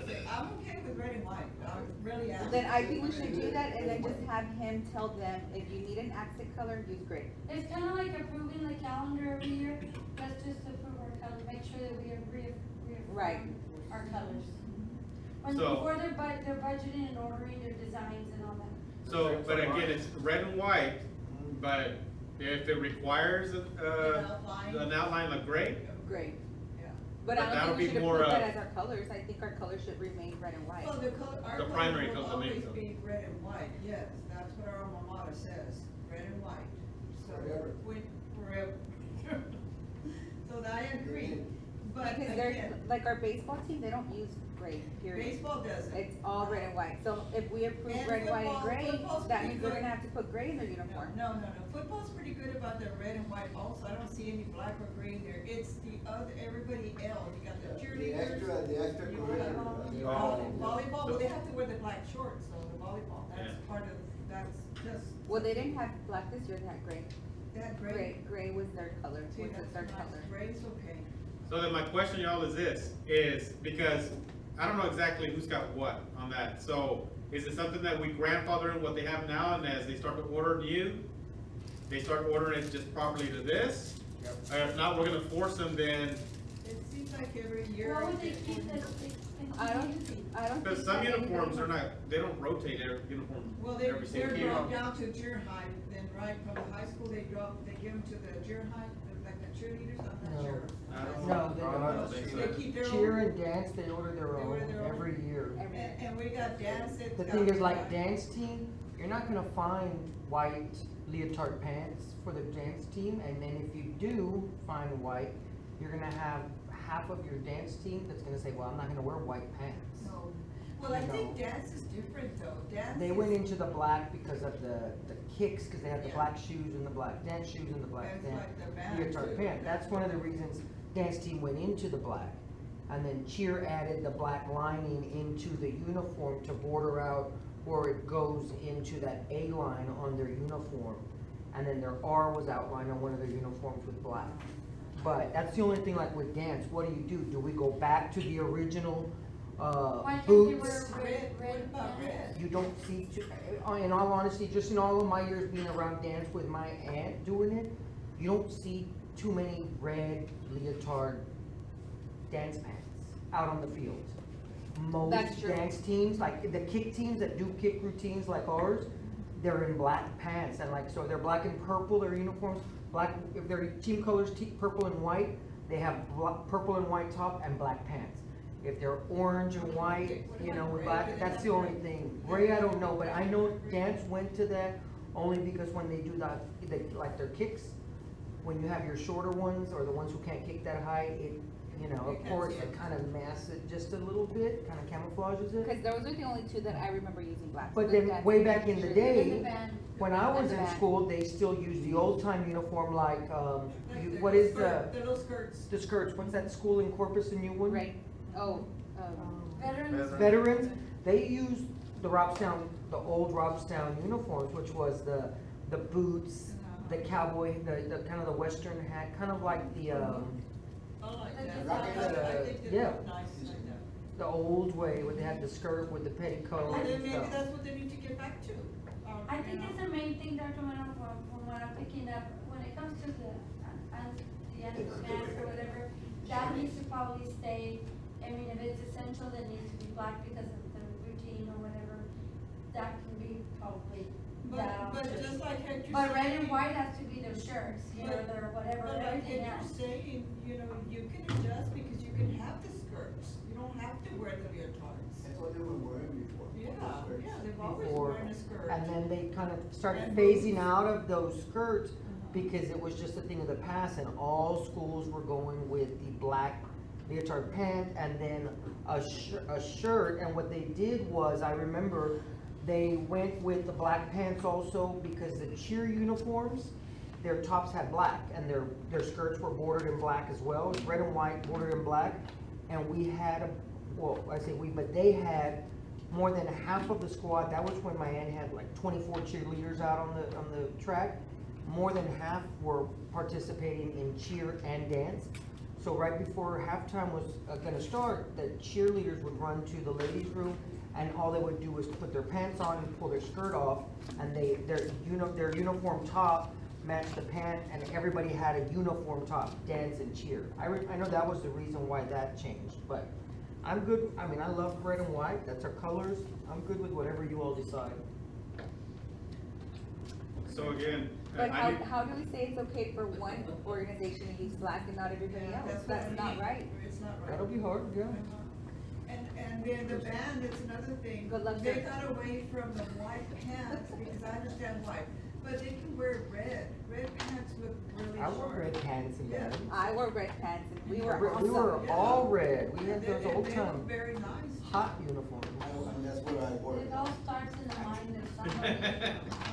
say, I'm okay with red and white, I really am. Then I think we should do that and then just have him tell them, if you need an accent color, use gray. It's kinda like approving the calendar every year, let's just approve our color, make sure that we agree, Right. our colors. When, So- before they're budgeting and ordering their designs and all that. So, but again, it's red and white, but if it requires, an outline like gray, Gray. Yeah. But But I that'll don't think we be should more approve that of- as our colors, I think our colors should remain red and white. Well, our The color primary will color, I mean, always so. be red and white, yes, that's what our alma mater says, red and white. So, Forever. forever. So I agree, but Because there's, again, like our baseball team, they don't use gray, period. baseball doesn't. It's all red and white, so if we approve And red, white, and football- gray, football's that pretty means we're good. gonna have to put gray in their No, uniform. no, football's pretty good about the red and white also, I don't see any black or gray there, it's the other, everybody else, you got the cheerleaders. The extra you curricular. got Oh. volleyball, well, they have to wear the black shorts, so the volleyball, that's Yeah. part of, that's just. Well, they didn't have black this year, they had gray. That Gray was their color, See, was that's their nice. color. Gray's okay. so then my question y'all is this, is because I don't know exactly who's got what on that, so is it something that we grandfather in what they have now, and as they start to order new, they start ordering it just properly to this? Yep. Or if not, we're gonna force them then, It seems like every year. Why would they it's keep going- this? I don't think because some that anybody uniforms are has- not, they don't rotate their uniform Well, every they're single year. dropped down to junior high, then right from the high school, they give them to the junior high, like the cheerleaders, I'm not No. sure. I don't No, know. they I don't. don't think so. They keep their Cheer own, and dance, they order their They order own their own. every year. and we got dance that's. The thing is, like dance team, you're not gonna find white leotard pants for the dance team, and then if you do find white, you're gonna have half of your dance team that's gonna say, well, I'm not gonna wear white pants. No. Well, I think No. dance is different though, dance. They went into the black because of the kicks, cause they had the Yeah. black shoes and the black dance shoes and the black That's dance like the band leotard too. pant. That's one of the reasons dance team went into the black. And then cheer added the black lining into the uniform to border out where it goes into that A line on their uniform. And then their R was outlined on one of their uniforms with black. But that's the only thing, like with dance, what do? Do we go back to the original, Why can't they boots? wear Red, what red about pants? red? You don't see, in all honesty, just in all of my years being around dance with my aunt doing it, you don't see too many red leotard dance pants out on the field. That's Most true. dance teams, like the kick teams that do kick routines like ours, they're in black pants and like, so they're black and purple, their uniforms, black, if their team colors, purple and white, they have purple and white top and black pants. If they're orange and white, you know, with black, that's the only thing. Gray, I don't know, but I know dance went to that only because when they do like their kicks, when you have your shorter ones or the ones who can't kick that high, it, you know, You of can't course, see it it. kind of masks it just a little bit, kind of camouflages it. Cause those are the only two that I remember using black. But The then dance way and back in the cheer. And day, the band. when I was And the in band. school, they still use the old time uniform like, Like the what little is skirt, the little skirts. the skirts, what's that school in Corpus, the new one? Right, oh, Veterans. Veterans, they use the Robstown, the old Robstown uniforms, which was the boots, the cowboy, the kind of the western hat, kind of like the, I like Like that. the- I think they yeah. look nice like that. the old way, where they had the skirt with the petticoat Well, then and maybe stuff. that's what they need to get back to. I You think know. it's the main thing, Dr. Mano, from what I'm picking up, when it comes to the mask or whatever, that needs to probably stay. I mean, if it's essential, that needs to be black because of the routine or whatever, that can be probably that But option. just like like Hector's But red and saying- white has to be their shirts, you know, their whatever, But like everything Hector's else. saying, you know, you can adjust because you can have the skirts. You don't have to wear the leotards. That's what they were wearing before. Yeah, yeah, they've always Before, worn a skirt. and then they kind of started And phasing boots. out of those skirts because it was just a thing of the past, and all schools were going with the black leotard pant and then a shirt. And what they did was, I remember, they went with the black pants also because the cheer uniforms, their tops had black and their skirts were bordered in black as well. It was red and white bordered in black. And we had, well, I say we, but they had more than half of the squad. That was when my aunt had like 24 cheerleaders out on the track. More than half were participating in cheer and dance. So right before halftime was gonna start, the cheerleaders would run to the ladies' room, and all they would do was put their pants on and pull their skirt off, and their uniform top matched the pant, and everybody had a uniform top, dance and cheer. I know that was the reason why that changed, but I'm good. I mean, I love red and white. That's our colors. I'm good with whatever you all decide. So again, But I need, how do we say it's okay for one organization to use black and not everybody Yeah, else? what That's I not mean. right. It's not right. That'll be hard, yeah. And then the band, it's another thing. Good luck They there. got away from the white pants, because I understand white, but they can wear red. Red pants look really I short. wore red pants and Yeah. bands. I wore red pants and we were We were awesome. all red. We had They- those old They look time very nice. hot uniforms. And that's what I wore. It all starts in the mind of somebody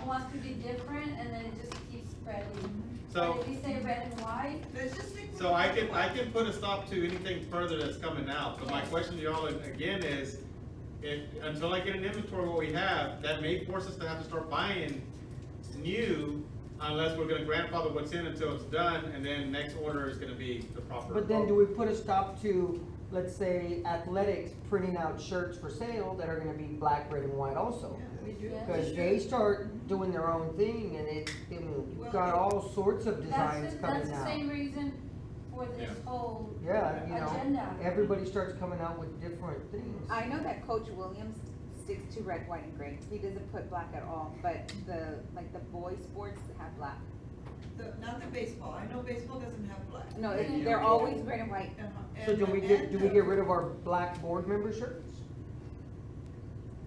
who wants to be different, and then it just keeps spreading. So- But if you say red and white, Let's just stick with so I white. can put a stop to anything further that's coming out, but my question to y'all again is, if, until I get an inventory of what we have, that may force us to have to start buying new, unless we're gonna grandfather what's in until it's done, and then next order is gonna be the proper. But then do we put a stop to, let's say, athletics printing out shirts for sale that are gonna be black, red, and white also? Yeah, we do. Yeah. Because they start doing their own thing, and I mean, you've got all sorts of designs that's coming the out. same reason for this Yeah. whole Yeah, you know, agenda. everybody starts coming out with different things. I know that Coach Williams sticks to red, white, and gray. He doesn't put black at all, but the boys sports have black. Not the baseball. I know baseball doesn't have black. No, And they're you- always red and white. So do we get rid of our black board member shirts?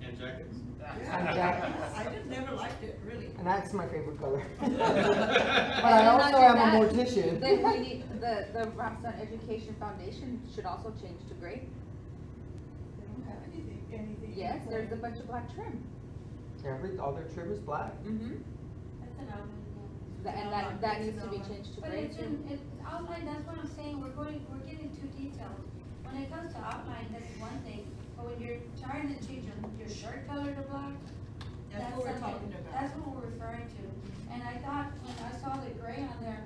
And jackets? And jackets? I just never liked it, really. And that's my favorite color. But And I then also not am just a that, mortician. Then we need, the Ramston Education Foundation should also change to gray. They don't have anything. Yes, there's a bunch of black trim. All their trim is black. Mm-hmm. That's an outline, And that needs to be changed to But gray it's too. in, it's outline, that's what I'm saying, we're getting too detailed. When it comes to outline, that's one thing, but when you're trying to change your shirt color to black, That's what we're something- talking about. That's what we're referring to. And I thought, when I saw the gray on there,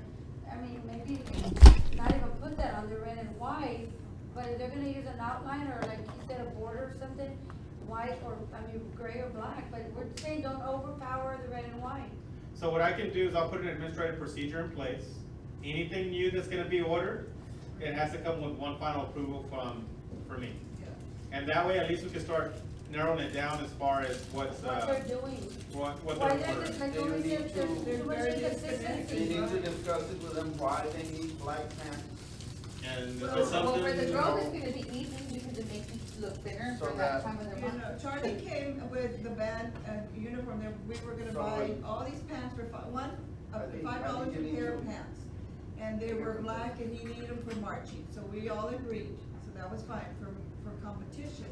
I mean, maybe not even put that on the red and white, but if they're gonna use an outline or like you said, a border or something, white or, I mean, gray or black, but we're saying don't overpower the red and white. So what I can do is I'll put an administrative procedure in place. Anything new that's gonna be ordered, it has to come with one final approval from me. Yeah. And that way, at least we can start narrowing it down as far as what's, What they're doing. what Why they're there's, ordering. like, Do you always need there's to- too much Very You inconsistency. need to discuss it with them why they need black pants. And if Well, it's Well, something, for the you girls, know, it's gonna be easy because it makes you look thinner So for that- that time of the You month. know, Charlie came with the band uniform, that we were gonna So buy what- all these pants for I think- $5 I think a you need pair to- of pants. And they were black and he needed them for marching, so we all agreed, so that was fine for competition.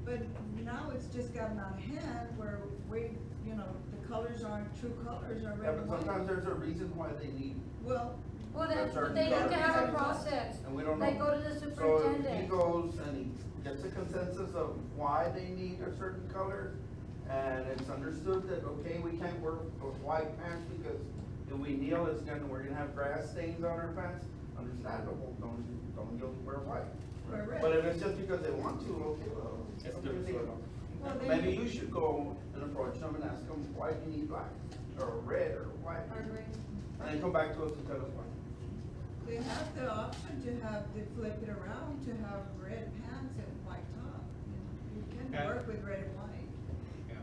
But now it's just gotten out of hand where the colors aren't true colors, are Yeah, red but and white. sometimes there's a reason why they need, Well, Well, That's our they have to have a color. process. and we don't know. They go to the So if he superintendent. goes and he gets a consensus of why they need a certain color, and it's understood that, okay, we can't wear white pants because if we kneel, we're gonna have grass stains on our pants, understandable, don't you'll wear white. wear red. But if it's just because they want to, okay, well. It's what do you different. think? Well, they- Maybe you should go and approach them and ask them, why do you need black, or red, or white? Or gray. And then come back to us and tell us why. They have the option to flip it around, to have red pants and white top. You can Okay. work with red and white. yeah.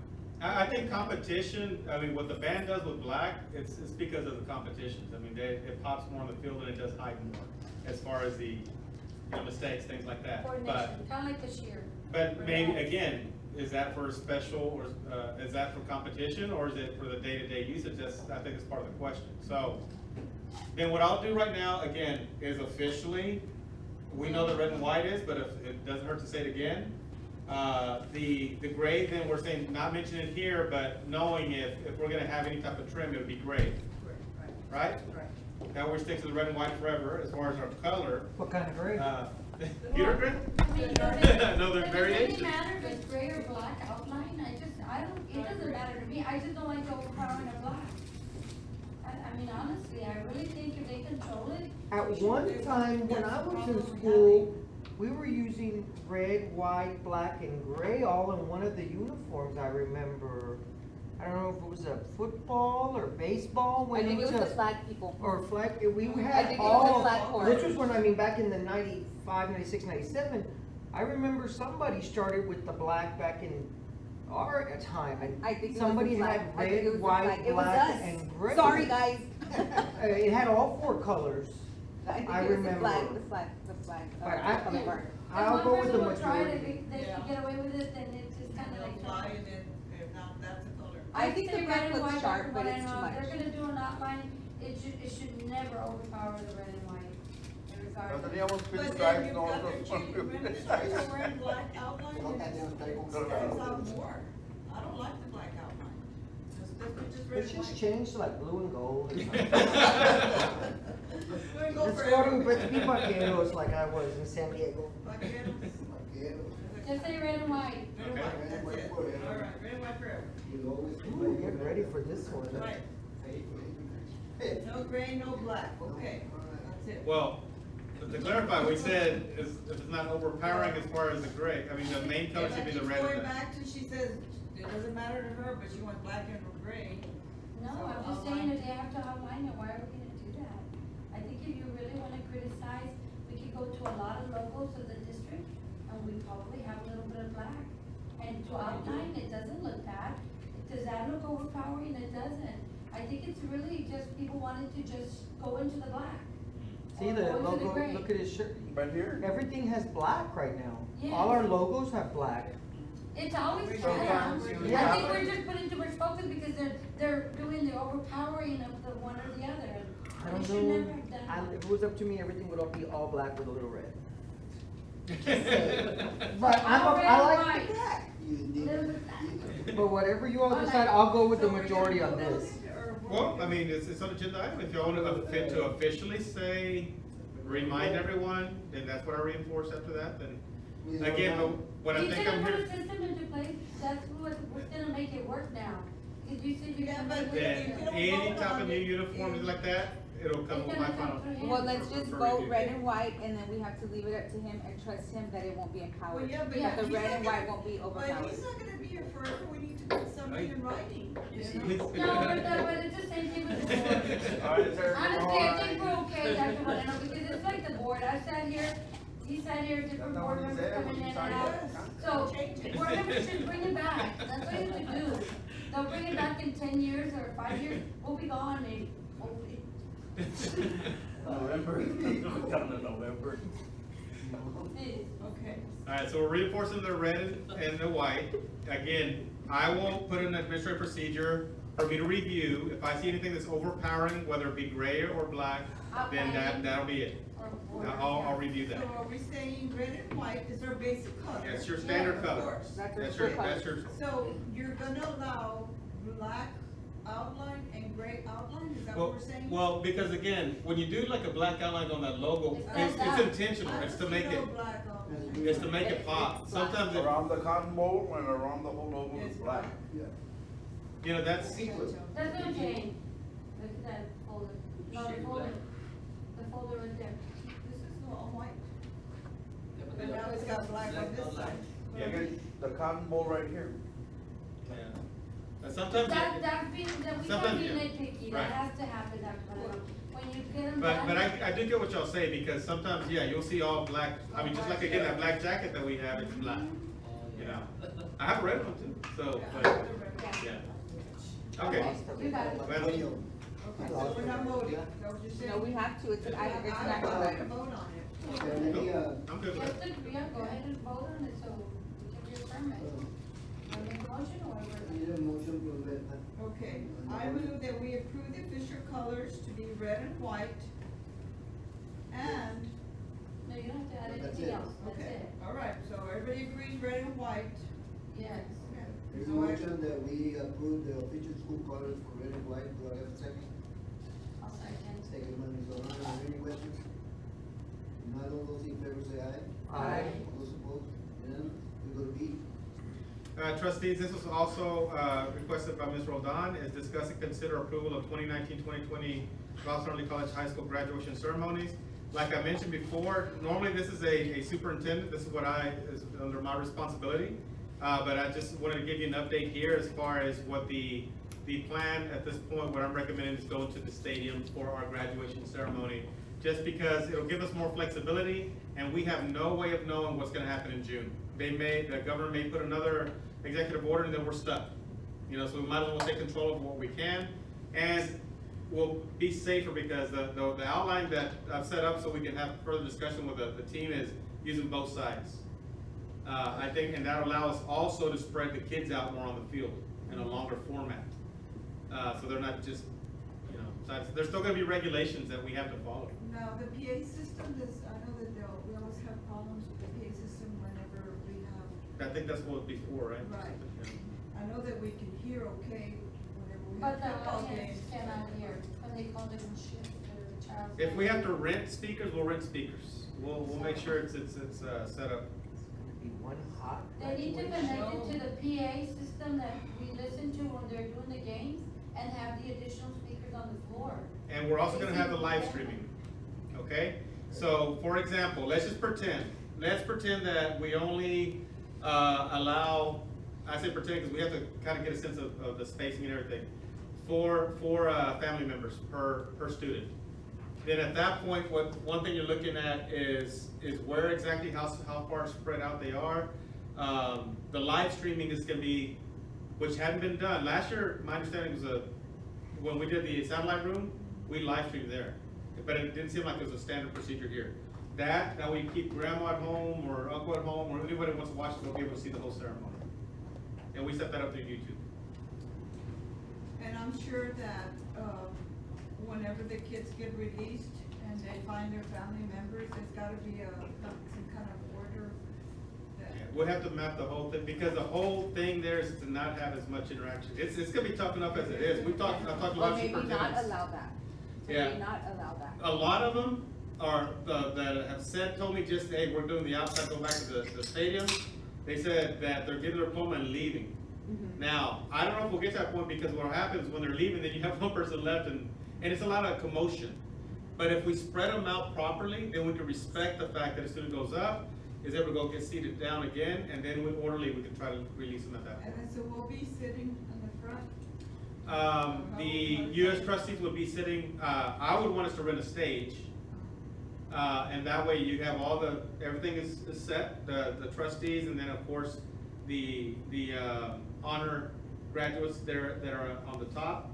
I think competition, I mean, what the band does with black, it's because of the competitions. I mean, it pops more on the field than it does hide more, as far as the, mistakes, things like that. But, Coordination, kinda like this year. but maybe, again, is that for a special, or, is that for competition, or is it for the day-to-day usage? I think it's part of the question. So, then what I'll do right now, again, is officially, we know that red and white is, but if it doesn't hurt to say it again. The gray, then we're saying, not mentioning it here, but knowing if we're gonna have any type of trim, it would be gray, right? Right. Now we stick to the red and white forever, as far as our color. What kind of gray? Peter gray? I mean, No, there's variations. Does it really matter if it's gray or black outline? It doesn't matter to me, I just don't like the overpowering of black. I mean, honestly, I really think if they control it. At one time, when I was in school, we were using red, white, black, and gray all in one of the uniforms, I remember. I don't know if it was a football or baseball. I think it was the flag people. Or flag, we I had think it was the all, flag corps. this was when, I mean, back in the 95, 96, 97, I remember somebody started with the black back in our time, I and think it was somebody the flag. had I think it red, was the white, flag. It was black, us. and gray. Sorry, guys. It had all 4 colors. I think I it was the remember. flag. But I- color guard. I'll go with the As long as one person will try it, majority. if they can get away with it, then it's just kinda They'll like. fly and then, if not, that's the color. I think say the red red and looks white, sharp, but I it's too know much. If they're gonna do an outline, it should never overpower the red and white, regardless. Tendríamos But then pinstripes you've got their nosotros. change, remember the stripes wearing black outline, and it stands out more. I don't like the black outline. Just red Let's and just white. change to like blue and gold. We're gonna go Let's for go everything. to be vaqueros like I was in San Diego. Vaqueros. Just say red and white. Red and white, that's it. All right, red and white forever. Ooh, get ready for this one. Right. No gray, no black, okay, that's it. Well, to clarify, we said if it's not overpowering as far as the gray, I mean, the main color should be the red. Going and the- back to, she says, it doesn't matter to her, but she wants black and gray. No, So I'm just outline. saying if they have to outline it, why are we gonna do that? I think if you really wanna criticize, we could go to a lot of logos of the district, and we probably have a little bit of black. And to outline, it doesn't look bad. Does that look overpowering? It doesn't. I think it's really just people wanted to just go into the black. See Or the go into logo, gray. look at his shirt. Right here? Everything has black right now. Yes. All our logos have black. It's always been. Sometimes I you think have- we're just putting too much focus because they're doing the overpowering of the one or the other. I They don't should know, never have done if that. it was up to me, everything would all be all black with a little red. But I like the black. Little bit black. But whatever you all I decide, like- I'll go with the So we're gonna majority on vote this. it, or we're Well, gonna- I mean, it's an agenda item, if you want to officially say, remind everyone, and that's what I reinforce after that, then, again, but what I You think said I'm put a here. system into place, that's what's gonna make it work now. Cause you said you're Yeah, gonna but make then- it. Then any type of new uniforms like that, it'll come with my final. Well, let's just For vote review. red and white, and then we have to leave it up to him and trust him that it won't be Well, empowered. yeah, but Yeah, The he's red not and gonna- white won't be But overpowered. he's not gonna be here forever, we need to put something in writing, you know? No, but it's the same thing with the board. All right, is there- Honestly, I think we're okay, Dr. Moreno, because it's like the board, I sat here, he sat here, different That's board what he members said, coming in he and signed out. it. So, Change it. board members should bring it back, that's what you have to do. They'll bring it back in 10 years or 5 years, we'll be gone maybe, hopefully. November. Down to November. Okay. Alright, so we're reinforcing the red and the white. Again, I will put in an administrative procedure for me to review. If I see anything that's overpowering, whether it be gray or black, then that'll be it. Or- I'll review So that. are we saying red and white is our basic color? That's your standard Of color. course. That's our That's your, So you're gonna allow black outline and gray outline, is that what we're saying? well, because again, when you do like a black outline on that logo, It's it's not intentional, I it's to don't make see no it, black outline. it's to make it pop. Sometimes, it- Around the cotton bowl and around the whole logo is black. you know, that's, That's gonna change. Look at that folder. No, the folder. The folder right there. This is all white. But now it's got black on this side. yeah, The cotton bowl right here. yeah. But sometimes. We can't be Sometimes, yeah. nitpicky, Right. that has to happen, Dr. Moreno. When you get them But done. I do get what y'all say, because sometimes, yeah, you'll see all black, I mean, just like again, that black jacket that we have, it's black. you know. I have a red one too, so, but, yeah. Okay. You got it. Well, Okay, so we're not voting, is that what you're saying? No, we have to, it's an, it's an I action would like to item. vote on it. Okay, let me, I'm good with Just that. agree, go ahead and vote on it, so we can reaffirm it. I make a motion or whatever. need a motion to red. Okay, I move that we approve the official colors to be red and white. And, No, you don't have to add That's anything it. else, that's okay, it. all right, so everybody agrees red and white. Yes. There's a motion that we approve the official school colors for red and white. Do I have a second? I'll second. Second by Ms. O'Hara. Are there any questions? Not all those in favor say aye. Aye. All those opposed? Unanimous? We go to B. Trustees, this was also, requested by Ms. Roldan, is discuss and consider approval of 2019-2020 Los Angeles College High School graduation ceremonies. Like I mentioned before, normally this is a superintendent, this is what is under my responsibility. But I just wanted to give you an update here as far as what the plan at this point, what I'm recommending is going to the stadium for our graduation ceremony. Just because it'll give us more flexibility, and we have no way of knowing what's gonna happen in June. The governor may put another executive order, and then we're stuck. You know, so we might as well take control of what we can, and we'll be safer because the outline that I've set up so we can have further discussion with the team is using both sides. I think, and that'll allow us also to spread the kids out more on the field in a longer format. So they're not just, you know, sides. There's still gonna be regulations that we have to follow. Now, the PA system, I know that we always have problems with the PA system whenever we have, I think that's what it was before, right? Right. Yeah. I know that we can hear okay whenever we But have the football audience games. cannot hear when they call them shift or child. If we have to rent speakers, we'll rent speakers. We'll make sure it's set up. Be one hot They need to graduation. connect it to the PA system that we listen to when they're doing the games and have the additional speakers on the floor. And we're also gonna have the live streaming, okay? So, for example, let's pretend that we only, allow, I say pretend because we have to kind of get a sense of the spacing and everything, four family members per student. Then at that point, one thing you're looking at is where exactly, how far spread out they are. The live streaming is gonna be, which hadn't been done. Last year, my understanding was when we did the satellite room, we live streamed there. But it didn't seem like it was a standard procedure here. Now we keep grandma at home or uncle at home, or anybody who wants to watch it, they'll be able to see the whole ceremony. And we set that up through YouTube. And I'm sure that, whenever the kids get released and they find their family members, there's gotta be some kind of order that. Yeah, we'll have to map the whole thing, because the whole thing there is to not have as much interaction. It's gonna be tough enough as it is. I've talked to a lot Or of maybe not superintendents. allow that. Yeah. Maybe not allow that. A lot of them are, that have told me just, hey, we're doing the outside, go back to the stadium. They said that they're getting their diploma and leaving. Mhm. Now, I don't know if we'll get to that point, because what happens when they're leaving, then you have one person left, and it's a lot of commotion. But if we spread them out properly, then we can respect the fact that a student goes up, is able to go get seated down again, and then with orderly, we can try to release them at that And point. then, so we'll be sitting on the front. The US trustees would be sitting, I would want us to rent a stage. And that way you have everything is set, the trustees, and then of course, the honor graduates there that are on the top.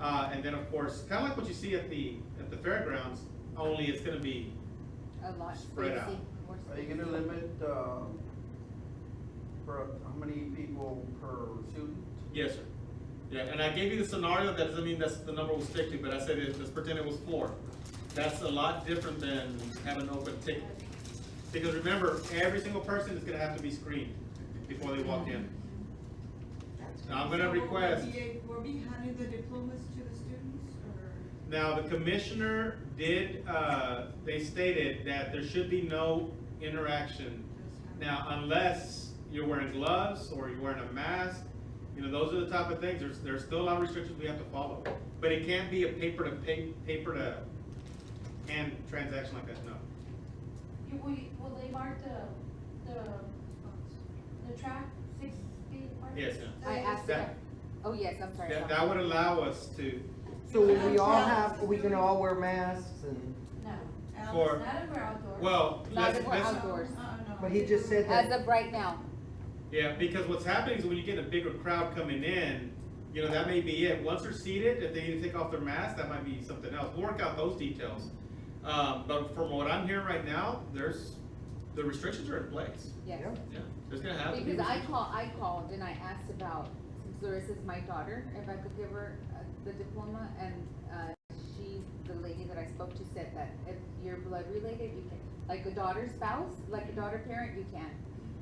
And then of course, kind of like what you see at the fairgrounds, only it's gonna be, A lot. Spread out. spacey, more Are you spacey. gonna limit, for how many people per student? yes, sir. Yeah, and I gave you the scenario, that doesn't mean that's the number we'll stick to, but I said, let's pretend it was 4. That's a lot different than having an open ticket. Because remember, every single person is gonna have to be screened before they walk in. Now, I'm gonna So request, we'll be handing the diplomas to the students, or? now, the commissioner did, they stated that there should be no interaction. Now, unless you're wearing gloves or you're wearing a mask, you know, those are the type of things, there's still a lot of restrictions we have to follow. But it can't be a paper to hand transaction like that, no. Will they mark the track 6 feet apart? Yes, ma'am. I asked That- that. Oh, yes, I'm sorry. That would allow us to, So will we all are we gonna all wear masks and, No, for, not if we're outdoors. well, Not let's, if we're let's, outdoors. No. but he just said As that, of right now. Yeah, because what's happening is when you get a bigger crowd coming in, you know, that may be it. Once they're seated, if they need to take off their mask, that might be something else. We'll work out those details. But from what I'm hearing right now, the restrictions are in place. Yes. Yeah, there's gonna have to be. Because I restrictions. called and I asked about, since Larissa's my daughter, if I could give her the diploma, and, the lady that I spoke to said that if you're blood related, you can, like a daughter spouse, like a daughter parent, you can.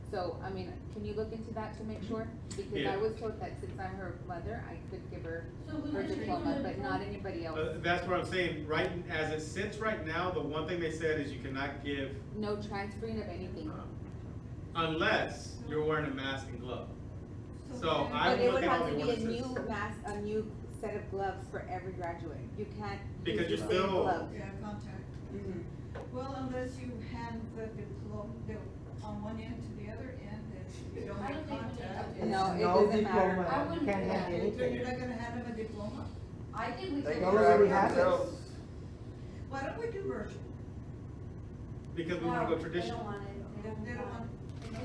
So, I mean, can you look into that to make sure? Because Yeah. I was told that since I'm her mother, I could give her So who's her restricting diploma, the but not diploma? anybody else. That's what I'm saying, right, as it sits right now, the one thing they said is you cannot give, No transferring of anything. unless you're wearing a mask and glove. So I But will it would look at have all to the be a ordinances. new mask, a new set of gloves for every graduate. You can't Because use you're the same still- gloves. Yeah, contact. Mhm. Well, unless you hand the diploma, on one end to the other end, and you don't I make don't think we contact. need No, it No doesn't diploma. matter. I wouldn't Can't do hand that. So anything. you're not gonna hand them a diploma? I think we They could. Don't can already grab have it. themselves. Why don't we do virtual? Because we wanna go They traditional. don't want it. They don't want.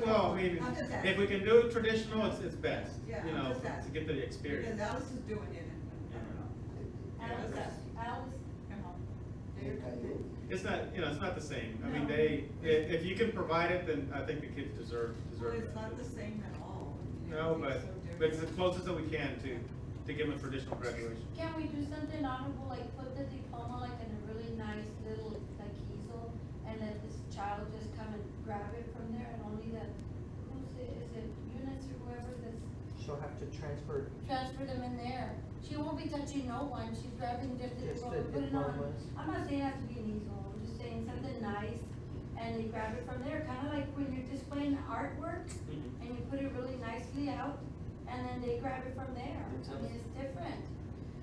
Well, I mean, I'm just if we asking. can do it traditional, it's best, Yeah, you I'm know, just to asking. get the Because experience. Alice is doing it, and I don't know. Yeah, let's ask. Alice, It's not, you know, it's not the same. I mean, if you can provide it, then I think the kids deserve Well, it. it's not the same at all. No, but It's so it's different. as close as we can to give them a traditional graduation. can we do something honorable, like put the diploma like in a really nice little like easel, and let this child just come and grab it from there, and only the, is it Eunice or whoever that's She'll have to transfer transfer them in there. She won't be touching no one, she's grabbing just the just diploma, the put it on. diplomas. I'm not saying it has to be an easel, I'm just saying something nice, and they grab it from there, kinda like when you're displaying artwork, and you put it really nicely out, and then they grab it from there. I mean, it's different.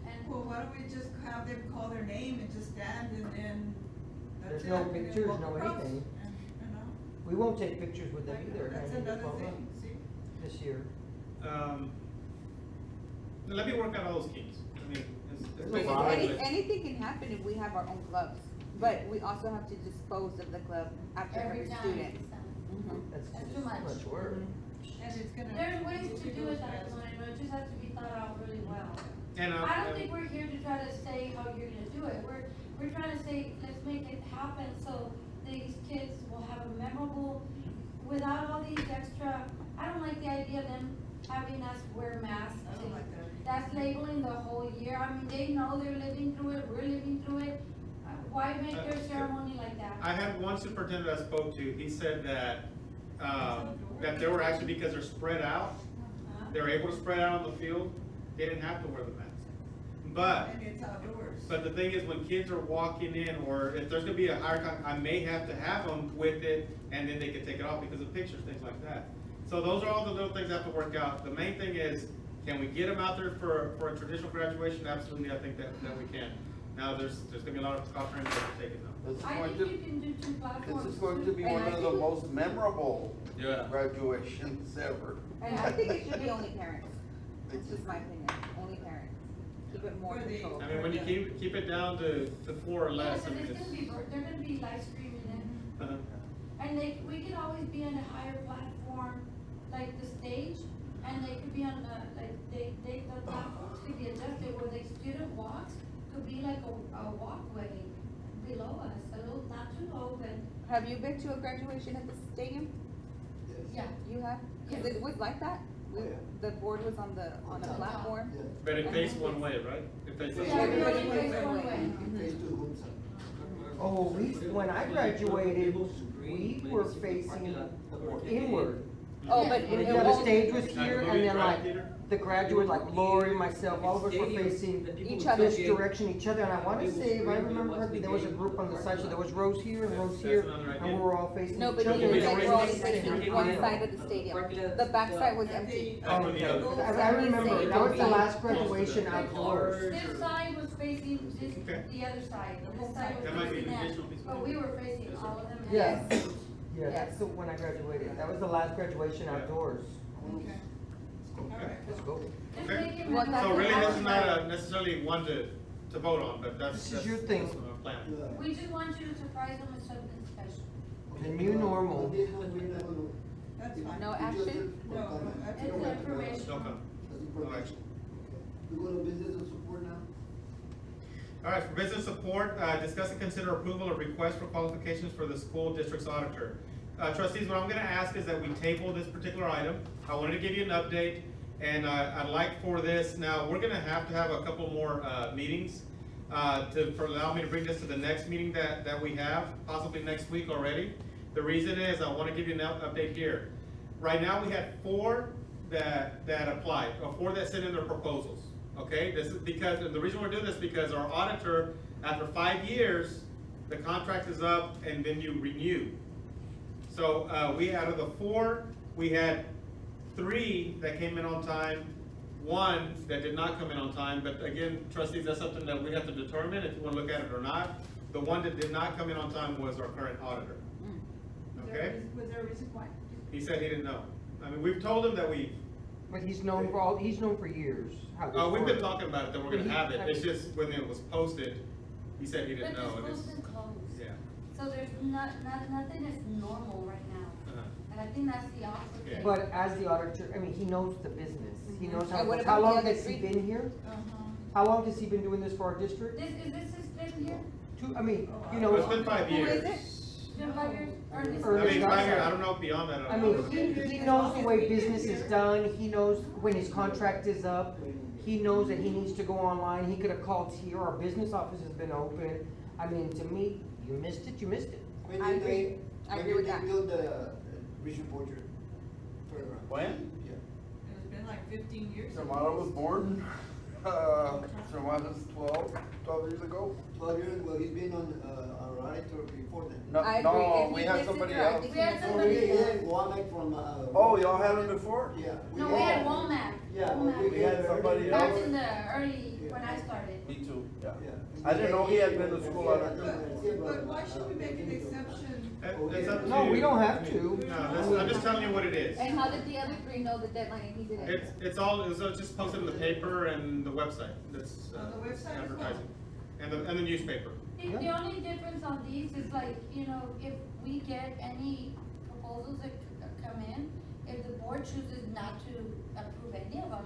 And Well, why don't we just have them call their name and just stand and then. that's There's it, no and then pictures, walk no across, anything. and, you know. We won't take pictures with them either, That's handing another diploma thing, see? this year. Let me work out all those kinks. I mean, it's There's a basically lot. what it is. Anything can happen if we have our own gloves, but we also have to dispose of the glove after every every time. student. it's done. Mhm. That's That's just too much. much work. And it's gonna. There's ways we'll to do those it that fast. way, but it just has to be thought out really well. And, I don't think we're here to try to say how you're gonna do it, we're trying to say, let's make it happen, so these kids will have a memorable, without all these extra, I don't like the idea of them having us wear masks. I don't like that. That's labeling the whole year, I mean, they know they're living through it, we're living through it, why make their ceremony like that? I had one superintendent I spoke to, he said that they were actually, because they're spread out, they're able to spread out on the field, they didn't have to wear the mask. But, And it's outdoors. but the thing is, when kids are walking in, or if there's gonna be a higher I may have to have them with it, and then they can take it off because of pictures, things like that. So those are all the little things that have to work out. The main thing is, can we get them out there for a traditional graduation? Absolutely, I think that we can. Now, there's gonna be a lot of precautionary measures taken though. This is I going think to, you can do two platforms. this is going to be And one I of the think- most memorable Yeah. graduations ever. And I think it should be only parents. It's just my opinion, only parents. Keep it more For the- controlled. I mean, when you keep it down to 4 or Yeah, less, I cause mean, it's gonna be, they're gonna be live streaming it. And we could always be on a higher platform, like the stage, and they could be on the, like, the platforms could be adjusted where the student walks, could be like a walkway below us, a little, not too low, but, Have you been to a graduation at the stadium? yeah. You have? Cause it was like that. Oh, yeah. The board was on the platform. Yeah. but it faces one way, right? It faces Yeah, everybody Everybody faces went one one way. way. Phase two moves on. Oh, when I graduated, we were facing inward. Oh, but You it know, the won't, stage was Like here, movie and then drive like, theater? the graduate, like Lori, myself, all of us were facing Each other. this direction, each other, and I wanna say, if I remember correctly, there was a group on the side, so there was rows here and rows here, and we were all facing no, each but other. you Yeah. guys were only Yeah. facing one side of the stadium. The back side was empty. Like for the other. I remember, that was the last graduation outdoors. This side was facing this, Okay. the other side, this side That was might be facing an them, additional piece. but we were facing all of them. Yes, yeah, Yes. that's the, when I graduated, that was the last graduation outdoors. Okay. All right. Let's go. Just Okay. make it Well, memorable. So really, this is not necessarily one to vote on, but This is your thing. that's a plan. Yeah. We just want you to surprise them with something special. The new normal. That's It- fine. No it's action? just for No, comment. that's No It's action. information. Don't come. That's No information. action. Okay. We go to business and support now? All right, for business support, discuss and consider approval of request for qualifications for the school district's auditor. Trustees, what I'm gonna ask is that we table this particular item. I wanted to give you an update, and I'd like for this, now, we're gonna have to have a couple more, meetings, for allow me to bring this to the next meeting that we have, possibly next week already. The reason is, I wanna give you an update here. Right now, we had 4 that applied, or 4 that sent in their proposals. Okay, this is because, and the reason we're doing this is because our auditor, after 5 years, the contract is up and then you renew. So, we, out of the 4, we had 3 that came in on time, 1 that did not come in on time, but again, trustees, that's something that we have to determine if you wanna look at it or not. The 1 that did not come in on time was our current auditor. Okay? Was there a reason why? He said he didn't know. I mean, we've told him that But he's known for years how this we've been works. talking about it, that we're gonna have it, it's just when it was posted, he said he But didn't the know. and school's it's- been closed. Yeah. So there's nothing is normal right now. Uh-huh. And I think that's the opposite. Yeah. But as the auditor, I mean, he knows the business, he knows how, And what how about the long other has he 3? been here? Uh-huh. How long has he been doing this for our district? This his been here? I mean, you Well, it's know, been 5 Who years. is it? It's been 5 years? Or this- Or I mean, this 5 guy. years, I don't know beyond that. I don't mean, know. he knows the way business is done, he knows when his contract is up, he knows that he needs to go online, he could have called here, our business office has been open. I mean, to me, you missed it, you missed it. When I did agree. they- I agree with that. When did they build the Bishop Orchard? Fairground? When? Yeah. It's been like 15 years. Samara was born, Samara's 12 years ago. 12 years, well, he's been on, our auditor before then. No, I agree. no, If we he had fixes somebody it, I else. think We had he Oh, somebody really? else. Yeah, Womack from, Oh, y'all had him before? Yeah. No, we had Womack. Yeah, Womack. We had somebody Back else. in the early, when I started. Me too, yeah. Yeah. I didn't know he had been to school But, auditor. but why should we make an exception? That's up to No, you. we don't have to. No, I'm just telling you what it is. And how did the other 3 know the deadline and he didn't? It's just posted in the paper and the website, that's On the website as well? advertising. And the newspaper. The only difference on these is like, you know, if we get any proposals that come in, if the board chooses not to approve any of them,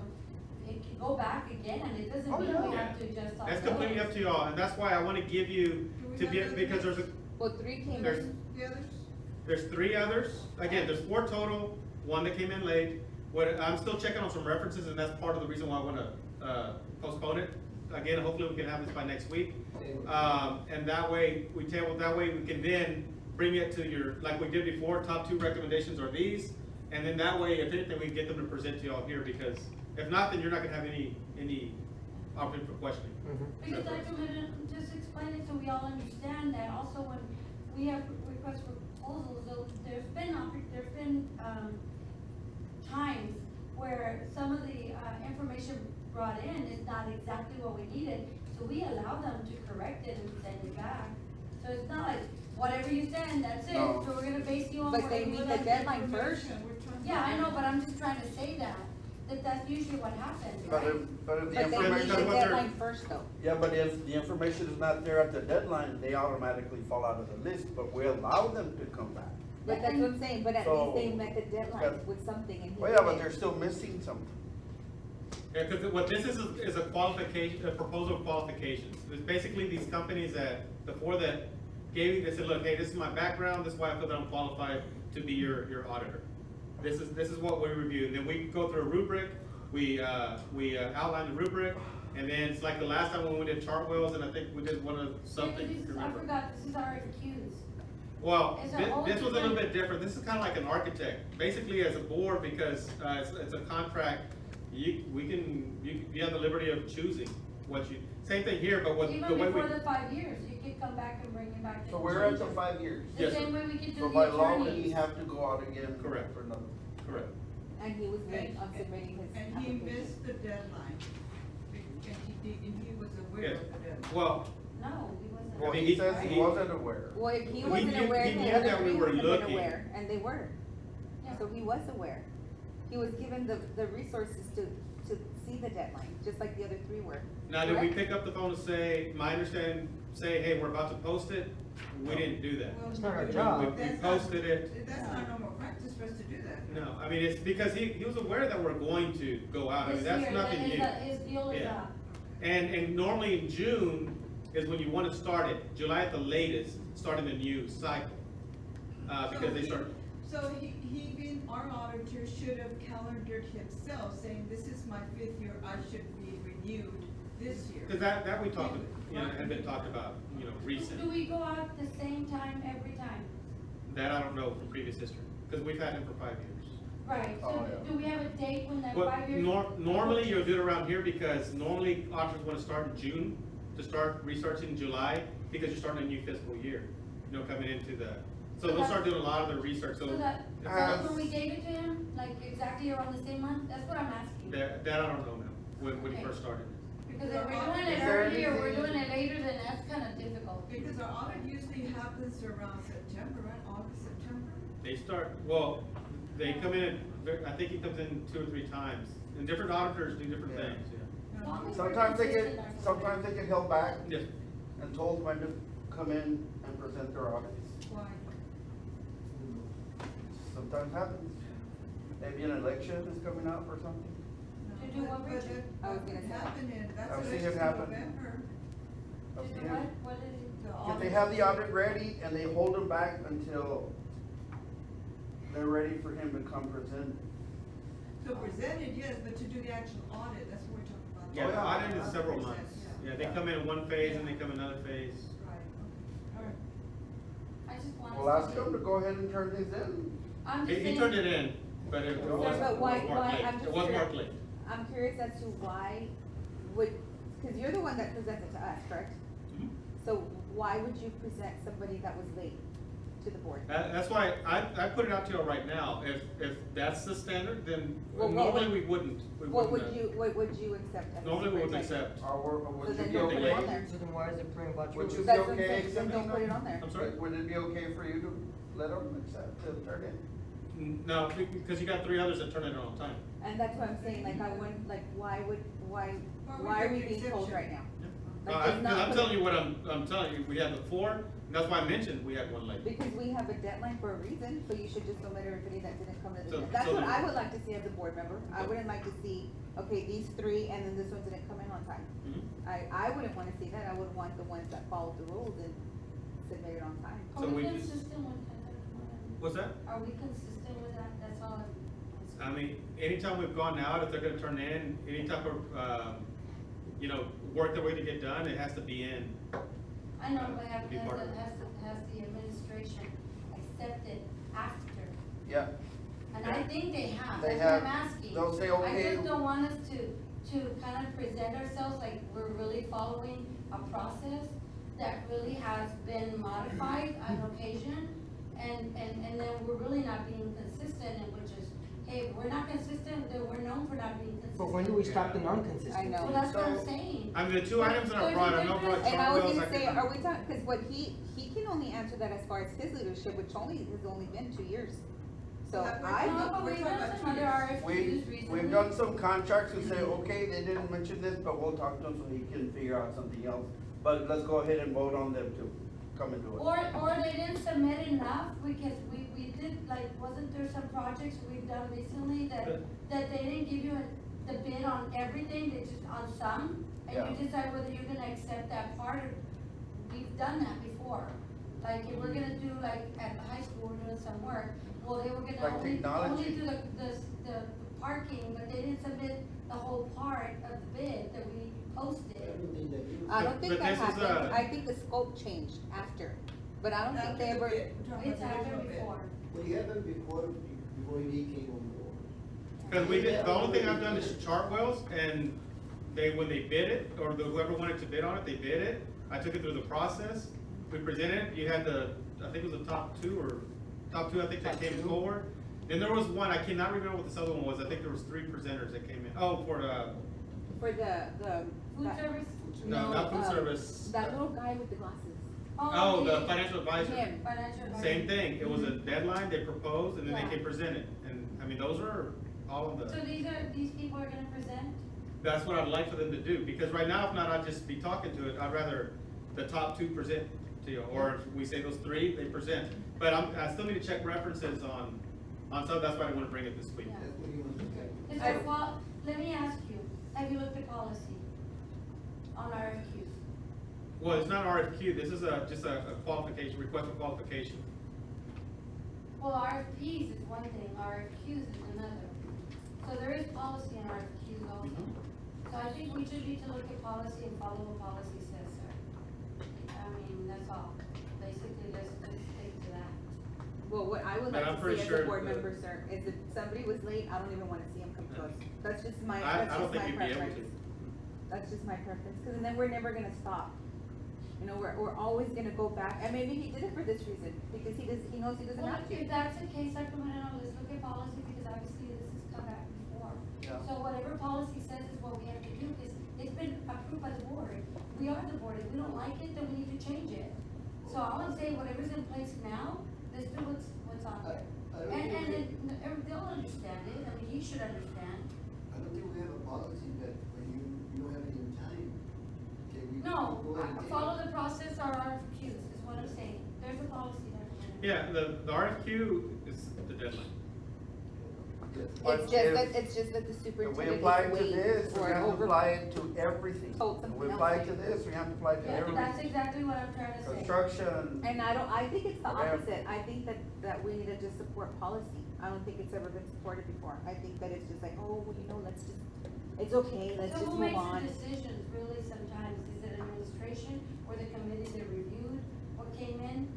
it can go back again, and it doesn't Oh, mean we yeah. have to adjust our. That's completely up to y'all, and that's why I wanna give you, to be, because Well, 3 came there's, in. The others? there's 3 others, again, there's 4 total, 1 that came in late. I'm still checking on some references, and that's part of the reason why I wanna, postpone it. Again, hopefully we can have this by next week. And that way, we can then bring it to your, like we did before, top 2 recommendations are these. And then that way, if anything, we can get them to present to y'all here, because if not, then you're not gonna have any opportunity for questioning. Because I can just explain it so we all understand that also when we have requests for proposals, there's been times where some of the, information brought in is not exactly what we needed, so we allow them to correct it and send it back. So it's not like, whatever you send, that's it, No. so we're gonna base you on But whatever they you meet send. the deadline first. Yeah, I know, but I'm just trying to say that's usually what happens, But right? if the But they meet information, the what they're- deadline first though. yeah, but if the information is not there at the deadline, they automatically fall out of the list, but we allow them to come back. But that's what I'm saying, but at So- least they met the deadline Okay. with something and he Well, yeah, but didn't. they're still missing something. Yeah, because what this is a qualification, a proposal of qualifications. It's basically these companies that, the 4 that gave you, they said, look, hey, this is my background, this is why I feel that I'm qualified to be your auditor. This is what we review, and then we go through a rubric, we outline the rubric, and then it's like the last time when we did Chartwells, and I think we did one of something, This if you is, I remember. forgot, this is RFQs. Well, It's a whole this was a little different- bit different, this is kinda like an architect, basically as a board, because, it's a contract, you have the liberty of choosing what you, same thing here, but what, the Even way we. before the 5 years, you could come back and bring it back. So and we're at change the it. 5 years. The Yes, same way we could do So the by law, we attorneys. have to go out again. Correct. For another. Correct. And he was late on submitting his And he application. missed the deadline. And he was aware Yes. of the deadline. Well, No, he wasn't. Well, I mean, he says he he- wasn't aware. Well, if he He wasn't knew- aware, he the knew other that we 3 were would have been looking. aware, and they were. Yeah. So he was aware. He was given the resources to to see the deadline, just like the other three were. Now, did we correct? pick up the phone and say, my understanding, say, hey, we're about to post it? We didn't do that. Well, It's not our we- job. We that's posted it. That's not normal practice for us to do that. No, I mean, it's because he was aware that we're going to go out. I mean, This that's year, nothing his, new. his deal is, Yeah. And normally in June is when you want to start it, July at the latest, starting the new cycle. Because they start, So he being our auditor should have calendared himself, saying, this is my 5th year, I should be renewed this year. because that we talked, had been talked about, recent. do we go out the same time every time? That I don't know from previous history, because we've had him for 5 years. Right, Oh, so yeah. do we have a date when that But 5 years? normally you'll do it around here because normally auditors want to start in June, to start researching in July, because you're starting a new fiscal year, coming into the, so they'll start doing a lot of their research, so. So that's when we gave it to him, like exactly around the same month? That's what I'm asking. That I don't know now, when he Okay. first started. Because if we're doing Is it there earlier, we're anything- doing it later, then that's kind of difficult. Because our audit usually happens around September, right, August, September? They start, well, they come in, I think he comes in 2 or 3 times, and different auditors do different Yeah. things, As long as we're Sometimes they consistent, get, that's sometimes they get held back Yes, and told when to come in and present their audits. Why? Sometimes happens. Maybe an election is coming up or something. To do what, But Richard? that I was gonna say. happening, that's I've seen it election happen. November. I've To seen do it. what? What is it? If they have the audit ready and they hold them back until they're ready for him to come present. So presented, yes, but to do the actual audit, that's what we're talking about. yeah, the yeah. audit is several months. Yeah, they come in one phase and they come another phase. Right, okay, all right. I just want to. Well, ask him to go ahead and turn these in. I'm He just saying. turned it in, but it Sir, was but why- marked why- late. I'm just It was curious. marked late. I'm curious as to why would, because you're the one that presented to us, correct? Mhm. So why would you present somebody that was late to the board? That's why I put it out to you right now. If that's the standard, then Well, what normally would- we wouldn't. What would you accept? as a Normally we wouldn't superintendent? accept. Or So would you then be don't put it on okay? there. So then why is it bring about Would you you? be That's what I'm okay saying, then accepting don't put it them? on there. I'm sorry? Would it be okay for you to let them accept, to turn in? No, because you got 3 others that turn it in all the time. And that's what I'm saying, like, I wouldn't, like, why are we Why would being there be told exception? right now? No, Like, it's not I'm put- telling you what I'm telling you. We had the 4, and that's why I mentioned we had 1 late. Because we have a deadline for a reason, so you should just omit everybody that didn't come to the, So- that's so- what I would like to see as a board member. I wouldn't like to see, okay, these 3, and then this one didn't come in on time. Mhm. I wouldn't wanna see that, I would want the ones that followed the rules and submitted on time. So Are we we just- consistent with that? What's that? Are we consistent with that? That's all. I mean, anytime we've gone out, if they're gonna turn in, any type of, work that we're gonna get done, it has to be in. I know, but has Be part of it. the administration accepted after? Yeah. And I think they have, They that's what I'm have. asking. They'll say, I okay. just don't want us to kind of present ourselves like we're really following a process that really has been modified on occasion. And then we're really not being consistent, and which is, hey, if we're not consistent, then we're known for not being consistent. But when do we stop the non-consistency? I know. Well, that's what I'm So- saying. I mean, the 2 items that I brought, I know brought And I was Chartwell's, gonna say, could- are we talking, cause what he can only answer that as far as his leadership, which has only been 2 years. So But I No, think, but we're we've talking done about some other 2 years. RFQs recently. We've done some contracts who say, okay, they didn't mention this, but we'll talk to him so he can figure out something else. But let's go ahead and vote on them to come and do it. Or they didn't submit enough, because we did, like, wasn't there some projects we've done recently that they didn't give you the bid on everything, they just on some? And Yeah. you decide whether you're gonna accept that part, or, we've done that before. Like, if we're gonna do, like, at the high school, we're doing some work, well, they were Like gonna only technology. do the parking, but they didn't submit the whole part of the bid that we posted. Everything that you. I don't think But that this is, happened, I think the scope changed after, but I don't think they ever. We're talking It's about the original happened bid. before. What happened before he came on board? Cause the only thing I've done is Chartwell's, and when they bid it, or whoever wanted to bid on it, they bid it. I took it through the process, we presented it, you had I think it was the top 2 I think that came forward. Then there was one, I cannot remember what this other one was, I think there was 3 presenters that came in. Oh, for the, For the. Food that- service? no, not food service. That little guy with the glasses. Oh, the yeah. financial advisor. all of So the, these people are gonna present? that's what I'd like for them to do, because right now, if not, I'd just be talking to it, I'd rather the top two present to you, or if we say those three, they present. But I still need to check references on some, that's why I want to bring it this week. Yeah. That's what you want to check. Is there, well, let me ask you, have you looked at policy on RFQs? Well, it's not RFQ, this is just a qualification, request for qualification. Well, RFPs is one thing, RFQs is another. So there is policy in RFQs also. So I think we just need to look at policy and follow what policy says, sir. I mean, that's all. Basically, let's stick to that. Well, what I would But like I'm to pretty see as sure a board that- member, sir, is if somebody was late, I don't even wanna see them come to us. That's just my, I that's don't just think my you'd be able preference. to. That's just my preference, cause then we're never gonna stop. You know, we're always gonna go back, and maybe he did it for this reason, because he knows he doesn't Well, have to. if that's the case, Sacramento, let's look at policy, because obviously this has come back before. Yeah. So whatever policy says is what we have to do, because it's been approved by the board. We are the board, if we don't like it, then we need to change it. So I would say whatever's in place now, let's do what's on there. I don't And think they'll understand it, I mean, he should understand. I don't think we have a policy that when you don't have any time, okay, we. No, go ahead and take follow it. the process or RFQs, is what I'm saying. There's a policy there. Yeah, the RFQ is the deadline. Yes. But It's just that the If we superintendent apply is to waiting this, for we an have to over. apply it to everything. Oh, If something we else. apply to this, we have to apply to Yeah, that's everything. exactly what I'm trying to say. Construction, And I think it's the Whatever. opposite, I think that we need to just support policy, I don't think it's ever been supported before, I think that it's just like, oh, well, you know, let's just, it's okay, let's So just who move makes on. the decisions really sometimes? Is it administration or the committee that reviewed what came in?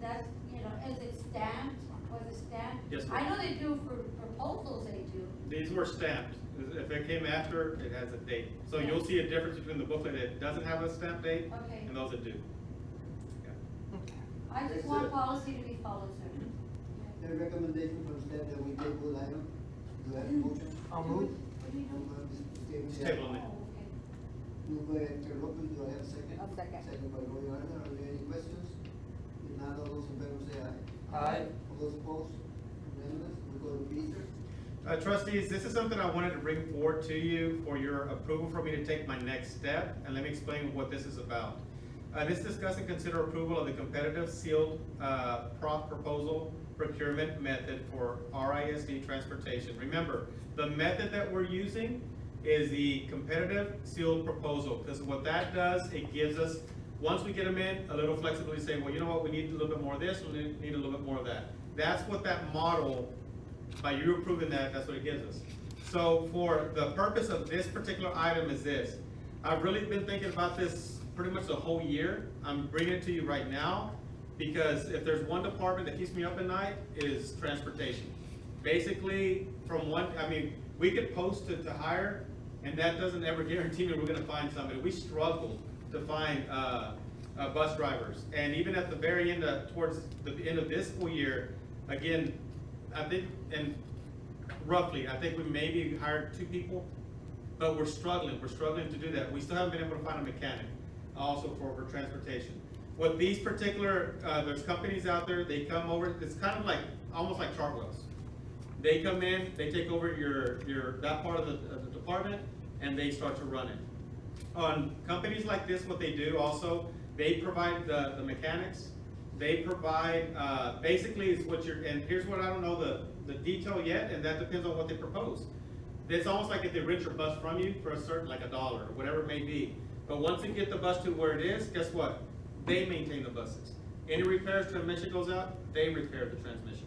That's, you know, is it stamped? Was it stamped? Yes, I ma'am. know they do for proposals, they do. These were stamped. If it came after, it has a date. So you'll see a difference between the booklet that doesn't have a stamp date Okay. and those that do. I just That's want it. policy to be followed, sir. The recommendation from staff that we table item, do I have a motion? I'll move. What do you Move do? on this Table table. on it. Oh, okay. Move by Hector Lopez, do I have a second? I'll second. Second by Roy Arthur, are there any questions? If not, all those in favor say aye. Aye. All those opposed, unanimous, we go to Peter. Trustees, this is something I wanted to bring forward to you for your approval for me to take my next step, and let me explain what this is about. This discuss and consider approval of the competitive sealed proposal procurement method for RISD transportation. Remember, the method that we're using is the competitive sealed proposal, because what that does, it gives us, once we get them in, a little flexibility to say, well, you know what, we need a little bit more of this, we need a little bit more of that. That's what that model, by you approving that, that's what it gives us. So for the purpose of this particular item is this. I've really been thinking about this pretty much the whole year. I'm bringing it to you right now because if there's one department that keeps me up at night is transportation. Basically, we could post to hire and that doesn't ever guarantee me we're gonna find somebody. We struggle to find bus drivers. And even at the very end, towards the end of this school year, again, I think, and roughly, I think we maybe hired 2 people, but we're struggling to do that. We still haven't been able to find a mechanic also for transportation. What these particular, there's companies out there, they come over, it's kind of like, almost like Chartwells. They come in, they take over that part of the department, and they start to run it. On companies like this, what they do also, they provide the mechanics, they provide, basically it's what and here's what I don't know the detail yet, and that depends on what they propose. It's almost like if they rent your bus from you for a certain, like $1 or whatever it may be. But once you get the bus to where it is, guess what? They maintain the buses. Any repairs, transmission goes out, they repair the transmission.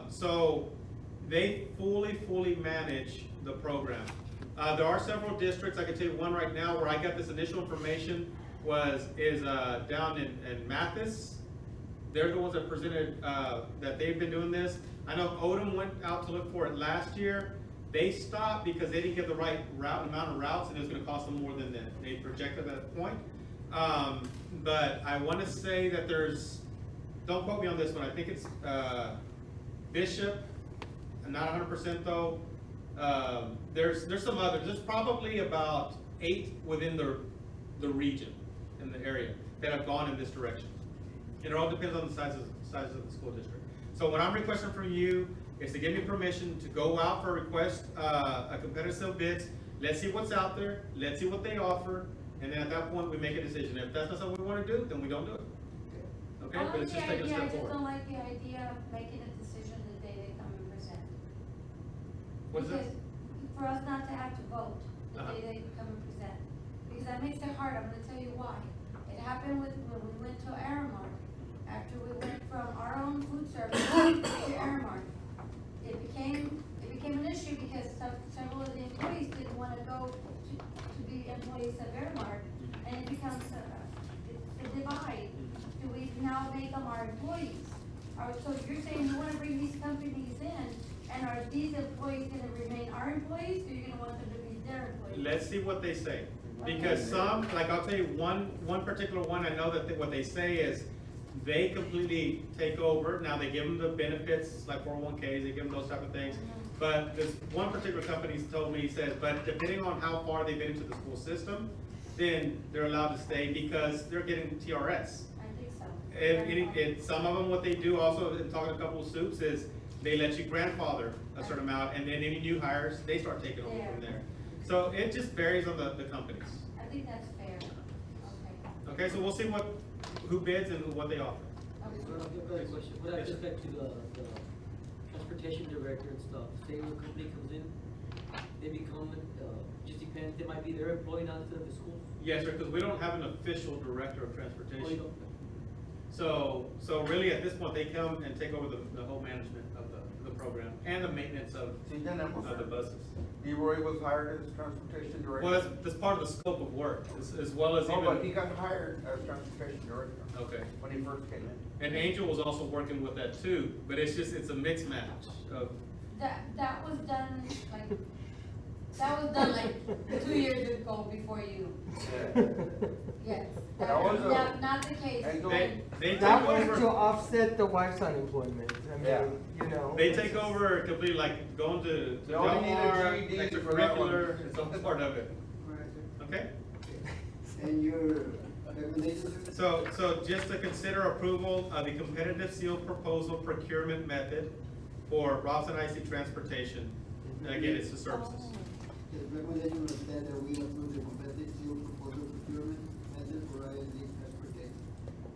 So they fully manage the program. There are several districts, I can tell you one right now where I got this initial information is down in Mathis. They're the ones that presented, that they've been doing this. I know Odom went out to look for it last year. They stopped because they didn't get the right amount of routes and it was gonna cost them more than they projected at that point. But I wanna say that don't quote me on this one, I think it's Bishop, not 100% though. There's some others, there's probably about 8 within the region, in the area, that have gone in this direction. It all depends on the size of the school district. So what I'm requesting from you is to give me permission to go out for a request, a competitive sale bids. Let's see what's out there, let's see what they offer, and then at that point, we make a decision. If that's not something we wanna do, then we don't do it. Okay, but it's just taking a I step just don't forward. like the idea of making a decision the day they come and present. What's that? Because for us not to have to vote the Uh-huh. day they come and present, because that makes it hard, I'm gonna tell you why. It happened when we went to Aramark, after we went from our own food service to Aramark. It became an issue because several of the employees didn't wanna go to be employees of Aramark, and it becomes a divide. Do we now make them our employees? Or, so you're saying you wanna bring these companies in, and are these employees gonna remain our employees, or you're gonna want them to be their employees? Let's see what they say. Because some, like I'll tell you, one particular one, I know that what they say is they completely take over. Now, they give them the benefits, like 401ks, they give them those type of things. But this one particular company told me, he said, but depending on how far they've been into the school system, then they're allowed to stay because they're getting TRS. I think so. And some of them, what they do also, in talking to a couple of soups, is they let you grandfather a certain amount, and then any new hires, they start taking over from there. So it just varies on the companies. I think that's fair. Okay. Okay, so we'll see who bids and what they offer. Okay. So I'll give a question. With Yes, sir. respect to the transportation director and stuff, say when a company comes in, they become, just depends, they might be their employee now instead of the school. Yes, sir, because we don't have an official director of transportation. Oh, you So really, at this point, they come and take over the whole management of the program and the maintenance of the buses. Leroy was hired as transportation director. Well, that's part of the scope of work, as well as No, but he even, got hired as transportation director okay. when he first came in. And Angel was also working with that too, but it's a mixed match of, That was done like 2 years ago before you. Yes. That was a- Not the case. Angel- they take That was to over, offset the wife's unemployment, I Yeah. mean, you know. they take over completely, like going to You only need a Delmar, GED for that one. extracurricular, it's all part of it, okay? And your recommendation, sir? So just to consider approval of the competitive seal proposal procurement method for Robson IC Transportation. And again, it's the services. The recommendation was that we approve the competitive seal proposal procurement method for ISD transportation.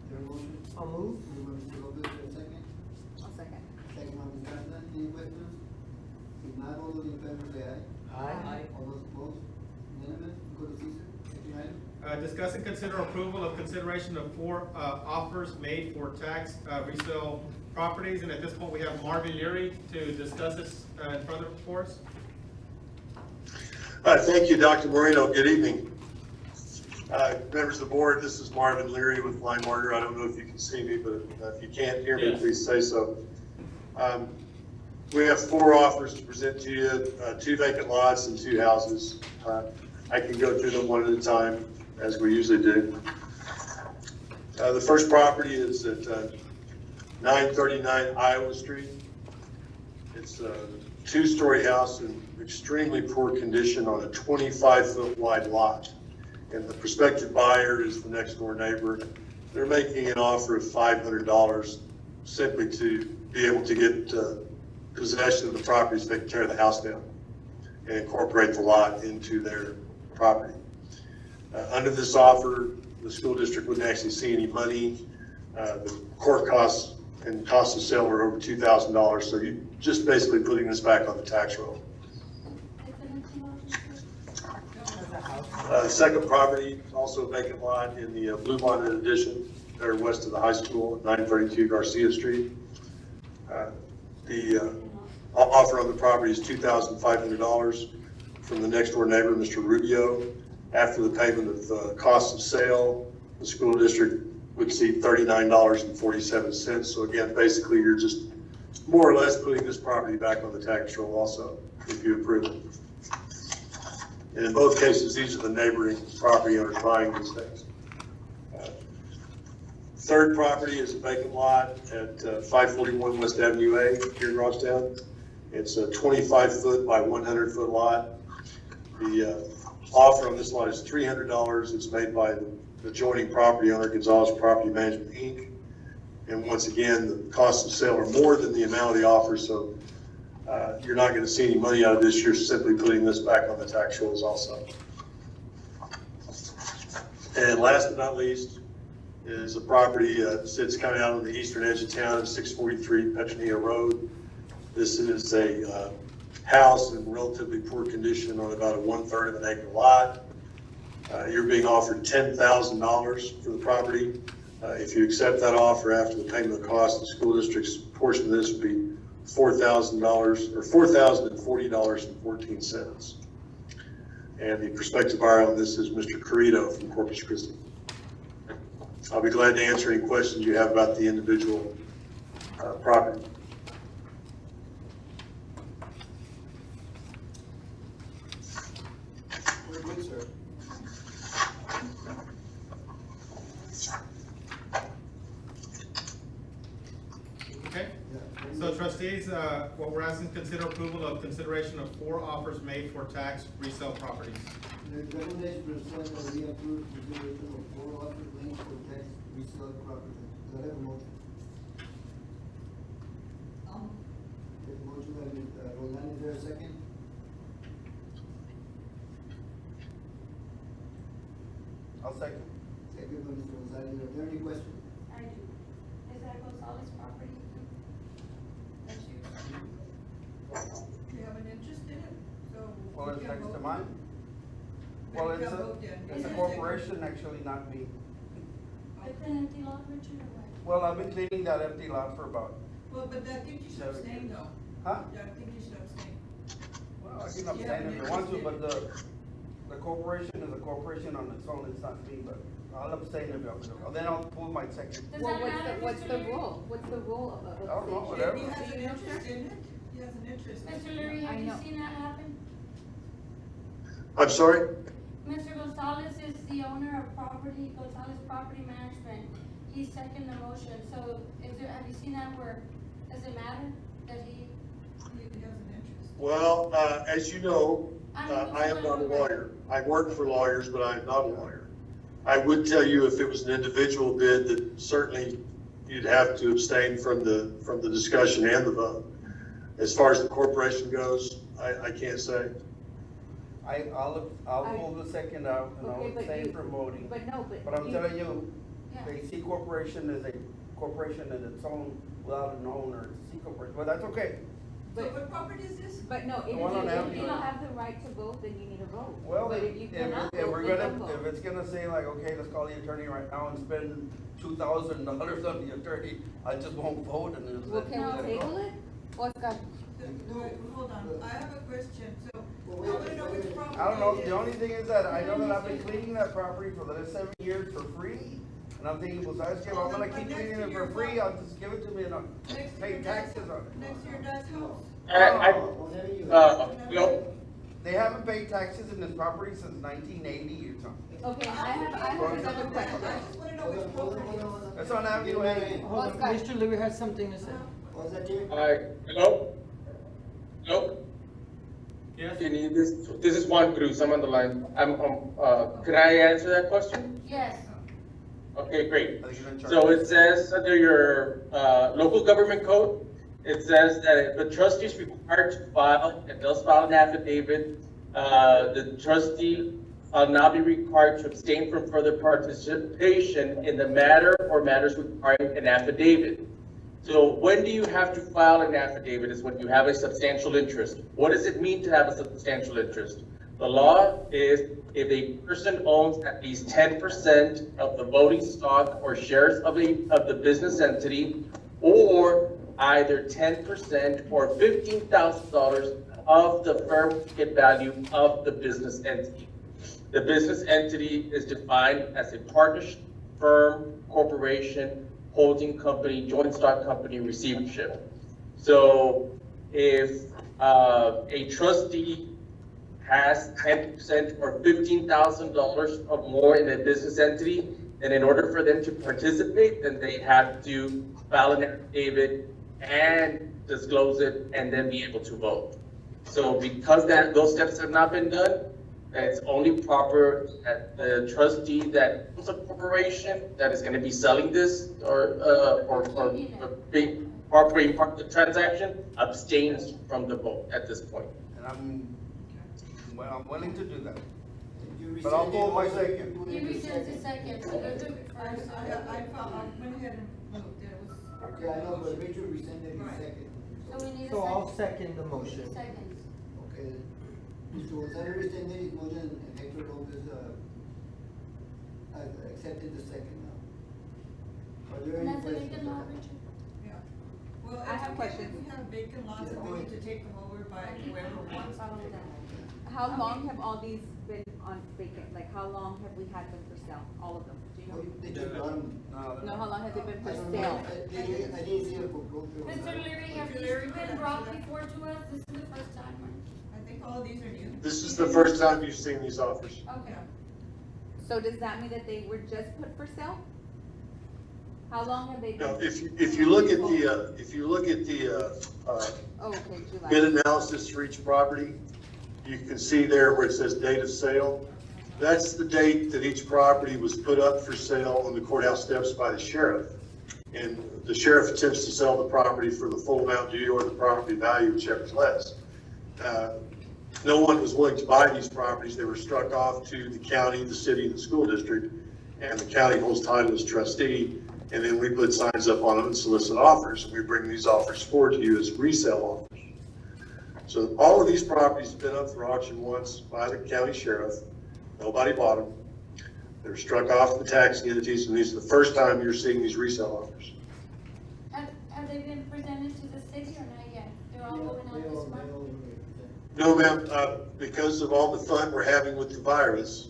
There a motion? I'll move. Moved by Mr. Lopez, there a second? I'll second. Second by Ms. Garza, any questions? If not, all those in favor say aye. Aye. All those opposed? Unanimous, go to Caesar, second item. Discuss and consider approval of consideration of 4 offers made for tax resale properties. And at this point, we have Marvin Leary to discuss this further for us. Thank you, Dr. Moreno. Good evening. Members of the board, this is Marvin Leary with Line Martyr. I don't know if you can see me, but if you can't hear me, Yes. please say so. We have 4 offers to present to you, 2 vacant lots and 2 houses. I can go through them one at a time, as we usually do. The first property is at 939 Iowa Street. It's a 2-story house in extremely poor condition on a 25-foot wide lot. And the prospective buyer is the next door neighbor. They're making an offer of $500 simply to be able to get possession of the property so they can tear the house down and incorporate the lot into their property. Under this offer, the school district wouldn't actually see any money. The court costs and cost of sale are over $2,000, so you're just basically putting this back on the tax roll. The second property, also a vacant lot in the Blue Bonnet addition, there west of the high school, at 932 Garcia Street. The offer on the property is $2,500 from the next door neighbor, Mr. Rubio. After the payment of cost of sale, the school district would see $39.47. So again, basically, you're just more or less putting this property back on the tax roll also, if you approve it. And in both cases, these are the neighboring property owners buying these things. Third property is a vacant lot at 541 West Avenue A here in Robstown. It's a 25-foot by 100-foot lot. The offer on this lot is $300. It's made by the adjoining property owner, Gonzalez Property Management, Inc. And once again, the cost of sale are more than the amount of the offer, so You're not going to see any money out of this. You're simply putting this back on the tax rolls also. And last but not least is a property that sits kind of out on the eastern edge of town, 643 Petronilla Road. This is a house in relatively poor condition on about a 1/3 of an acre lot. You're being offered $10,000 for the property. If you accept that offer after the payment of the cost, the school district's portion of this would be $4,000 or $4,040.14. And the prospective buyer on this is Mr. Carrito from Corpus Christi. I'll be glad to answer any questions you have about the individual property. Very good, sir. Okay, so trustees, what we're asking, consider approval of consideration of 4 offers made for tax resale properties. The recommendation present that we approve consideration of 4 offers made for tax resale property. Do I have a motion? There's a motion by Ms. Roland, is there a second? I'll second. Second by Mr. Gonzalez, are there any questions? I do. Is that Gonzalez property? That's you. You have an interest in it, so. Well, you it's can next to vote. mine. Then Well, you it's can a, vote then. it's a corporation, actually, not me. It's an empty lot, Richard, or what? Well, I've been cleaning that empty lot for about, Well, but I think you should 7 abstain years. though. huh? Yeah, I think you should abstain. Well, I can Yeah, abstain if but I want to, it's- but the corporation is a corporation on its own, it's not me, but I'll abstain if I'll, then I'll pull my second. Does Well, that matter, what's Mr. the Leary? rule? What's the rule of I don't know, abstention? whatever. He has Do an you know, interest sir? in it, he has an interest. in Mr. it. Leary, I have you know. seen that happen? I'm sorry? Mr. Gonzalez is the owner of property, Gonzalez Property Management. He seconded the motion, so have you seen that where, does it matter that he? He has an interest. Well, as you know, I am not a lawyer. I work for lawyers, but I'm not a lawyer. I would tell you if it was an individual bid that certainly you'd have to abstain from the discussion and the vote. As far as the corporation goes, I can't say. I'll pull the second out and I'll Okay, but abstain you- from voting. But no, but. But I'm you- telling you, Yeah. the C corporation is a corporation in its own without an owner, it's a C corporation, but that's okay. So But- what property is this? But no, if The one on you Avenue. don't have the right to vote, then you need to vote. Well, But if, if you if cannot if vote, we're then gonna, don't if vote. it's gonna say like, okay, let's call the attorney right now and spend $2,000 on the attorney, I just won't vote and then. Well, can we table it? Oscar, Wait, hold on, I have a question, so, Well, I wanna know which property I don't know, it the is. only thing is that I know that I've been cleaning that property for the last 7 years for free. And I'm thinking, well, if I'm gonna keep cleaning it for free, I'll just give it to me and I'll Next to pay your dad's, taxes on it. next to your dad's house. No, they haven't paid taxes in this property since 1980 or something. okay, I have another question. I just wanna know which property it is. That's on Avenue A. Hold on, Oscar. Mr. Leary has something to say. Was that you? Hi, hello? Hello? Yes? Can you, this is Juan Cruz, I'm on the line. Can I answer that question? Yes. Okay, great. I think you're in charge. So it says under your, local government code, it says that if a trustee is required to file, and does file an affidavit, the trustee shall not be required to abstain from further participation in the matter or matters requiring an affidavit. So when do you have to file an affidavit is when you have a substantial interest. What does it mean to have a substantial interest? The law is if a person owns at least 10% of the voting stock or shares of the business entity, or either 10% or $15,000 of the fair market value of the business entity. The business entity is defined as a partnership, firm, corporation, holding company, joint stock company, receivership. So if a trustee has 10% or $15,000 or more in a business entity, then in order for them to participate, then they have to file an affidavit and disclose it and then be able to vote. So because those steps have not been done, it's only proper that the trustee that owns a corporation that is going to be selling this or operating part of the transaction abstains from the vote at this point. And I'm willing to do that. You But I'll rescinded pull my all that, second. you put You in the rescind the second, so go to it I first. went ahead and moved, it was. Yeah, I know, but Rachel rescinded his Right. second. So we need a So I'll second. second the motion. Seconds. Okay, Mr. Gonzalez rescinded his motion and Hector Lopez, accepted the second now. Are there any That's a questions? vacant lot, Richard. Yeah. Well, I have it's okay questions. if we have vacant lots Yeah, and go we need ahead. to take them over by whoever wants to take them over. How long have all these been on vacant? Like, how long have we had them for sale? All of them? Do you Oh, know? they took one. No, how long have they been I for don't know. sale? I didn't see a foreclosure. on Mr. that. Leary, have these been brought before to us? This is the first time, right? I think all of these are new. This is the first time you've seen these offers. Okay. So does that mean that they were just put for sale? How long have they been? Now, if you look at the, Oh, okay, July. bid analysis for each property, you can see there where it says date of sale. That's the date that each property was put up for sale on the courthouse steps by the sheriff. And the sheriff attempts to sell the property for the full amount due or the property value, whichever's less. No one was willing to buy these properties. They were struck off to the county, the city, and the school district, and the county holds title as trustee. And then we put signs up on them and solicit offers, and we bring these offers forward to you as resale offers. So all of these properties have been up for auction once by the county sheriff. Nobody bought them. They were struck off the taxing entities, and this is the first time you're seeing these resale offers. Have they been presented to the city or not yet? They're all going out this month? No, ma'am, because of all the fun we're having with the virus,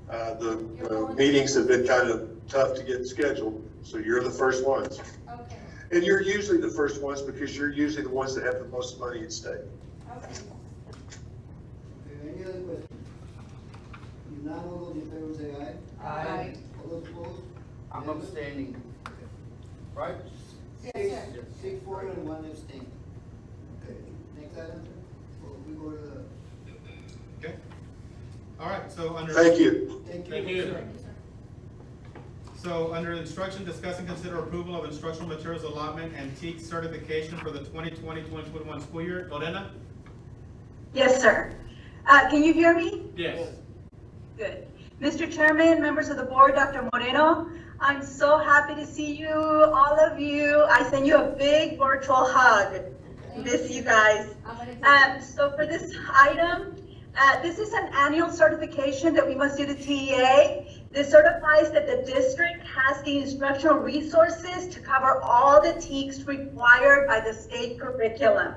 the meetings have been kind of tough to get scheduled, so you're the first ones. Okay. And you're usually the first ones because you're usually the ones that have the most money at stake. Okay. Okay, any other questions? If not, all those in favor say aye. Aye. All those opposed? I'm abstaining. Right? Yes, sir. 6-4 and 1 abstain. Okay, next item, sir. Well, we go to the, Okay. All right, so under. Thank you. thank you. Thank you. So under instruction, discuss and consider approval of instructional materials allotment and TEAC certification for the 2020-2021 school year. Lorena? Yes, sir. Can you hear me? Yes. Good. Mr. Chairman, members of the board, Dr. Moreno, I'm so happy to see you, all of you. I send you a big virtual hug. Miss you guys. So for this item, this is an annual certification that we must do to TEA. This certifies that the district has the instructional resources to cover all the TEACs required by the state curriculum.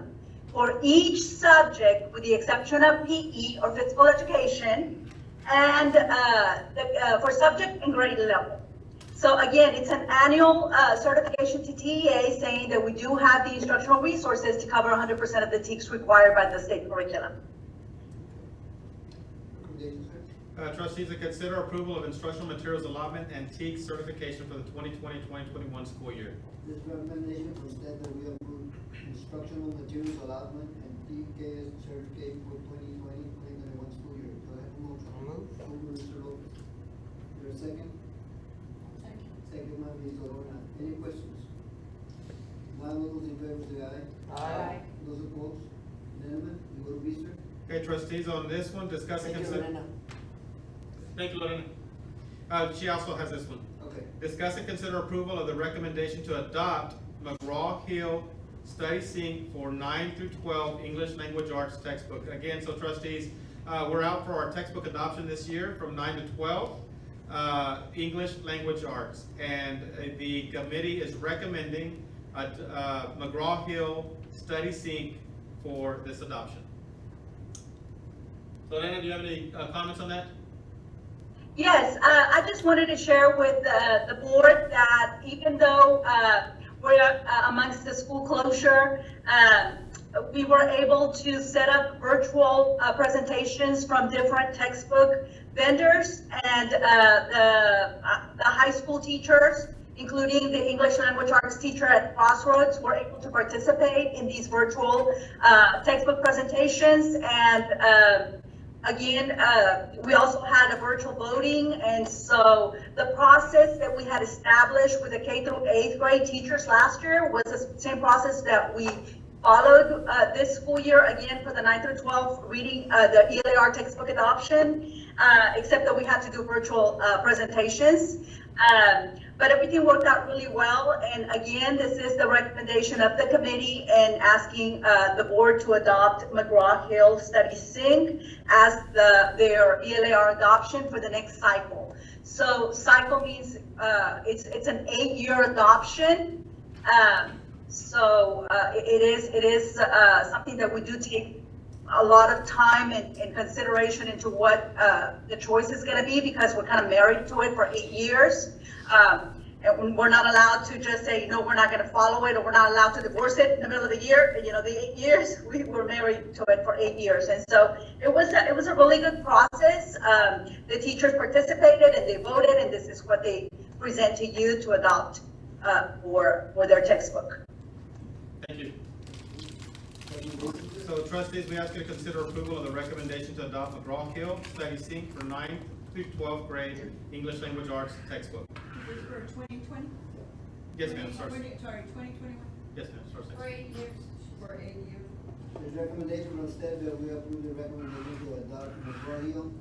For each subject, with the exception of PE or physical education, and for subject and grade level. So again, it's an annual certification to TEA saying that we do have the instructional resources to cover 100% of the TEACs required by the state curriculum. Trustees, to consider approval of instructional materials allotment and TEAC certification for the 2020-2021 school year. This recommendation from staff that we approve instructional materials allotment and TK certification for 2020-2021 school year. Do I have a motion? I'll move. Move, Mr. Lopez. Is there a second? Second. Second by Ms. Lorena. Any questions? None, all those in favor say aye. Aye. Those opposed? Unanimous? You go to B, sir? Okay, trustees, on this one, discuss and Thank you, consider. Lorena. Thank you, Lorena. She also has this one. Okay. Discuss and consider approval of the recommendation to adopt McGraw-Hill Study Sync for 9 through 12 English Language Arts textbook. Again, so trustees, we're out for our textbook adoption this year from 9 to 12, English Language Arts. And the committee is recommending McGraw-Hill Study Sync for this adoption. Lorena, do you have any comments on that? Yes, I just wanted to share with the board that even though we're amongst the school closure, we were able to set up virtual presentations from different textbook vendors, and the high school teachers, including the English Language Arts teacher at Crossroads, were able to participate in these virtual textbook presentations. And Again, we also had a virtual voting, and so the process that we had established with the K through 8th grade teachers last year was the same process that we followed this school year, again, for the 9th through 12th reading, the ELAR textbook adoption, except that we had to do virtual presentations. But everything worked out really well, and again, this is the recommendation of the committee and asking the board to adopt McGraw-Hill Study Sync as their ELAR adoption for the next cycle. So cycle means it's an 8-year adoption. So it is something that we do take a lot of time and consideration into what the choice is going to be, because we're kind of married to it for 8 years. And we're not allowed to just say, no, we're not going to follow it, or we're not allowed to divorce it in the middle of the year. You know, the 8 years, we were married to it for 8 years. And so it was a really good process. The teachers participated and they voted, and this is what they present to you to adopt for their textbook. Thank you. So trustees, we ask you to consider approval of the recommendation to adopt McGraw-Hill Study Sync for 9th through 12th grade English Language Arts textbook. This is for 2020? Yes, ma'am. Sorry, 2021? yes, ma'am. Source For 8 years. For 8 years. There's recommendation from staff that we approve the recommendation to adopt McGraw-Hill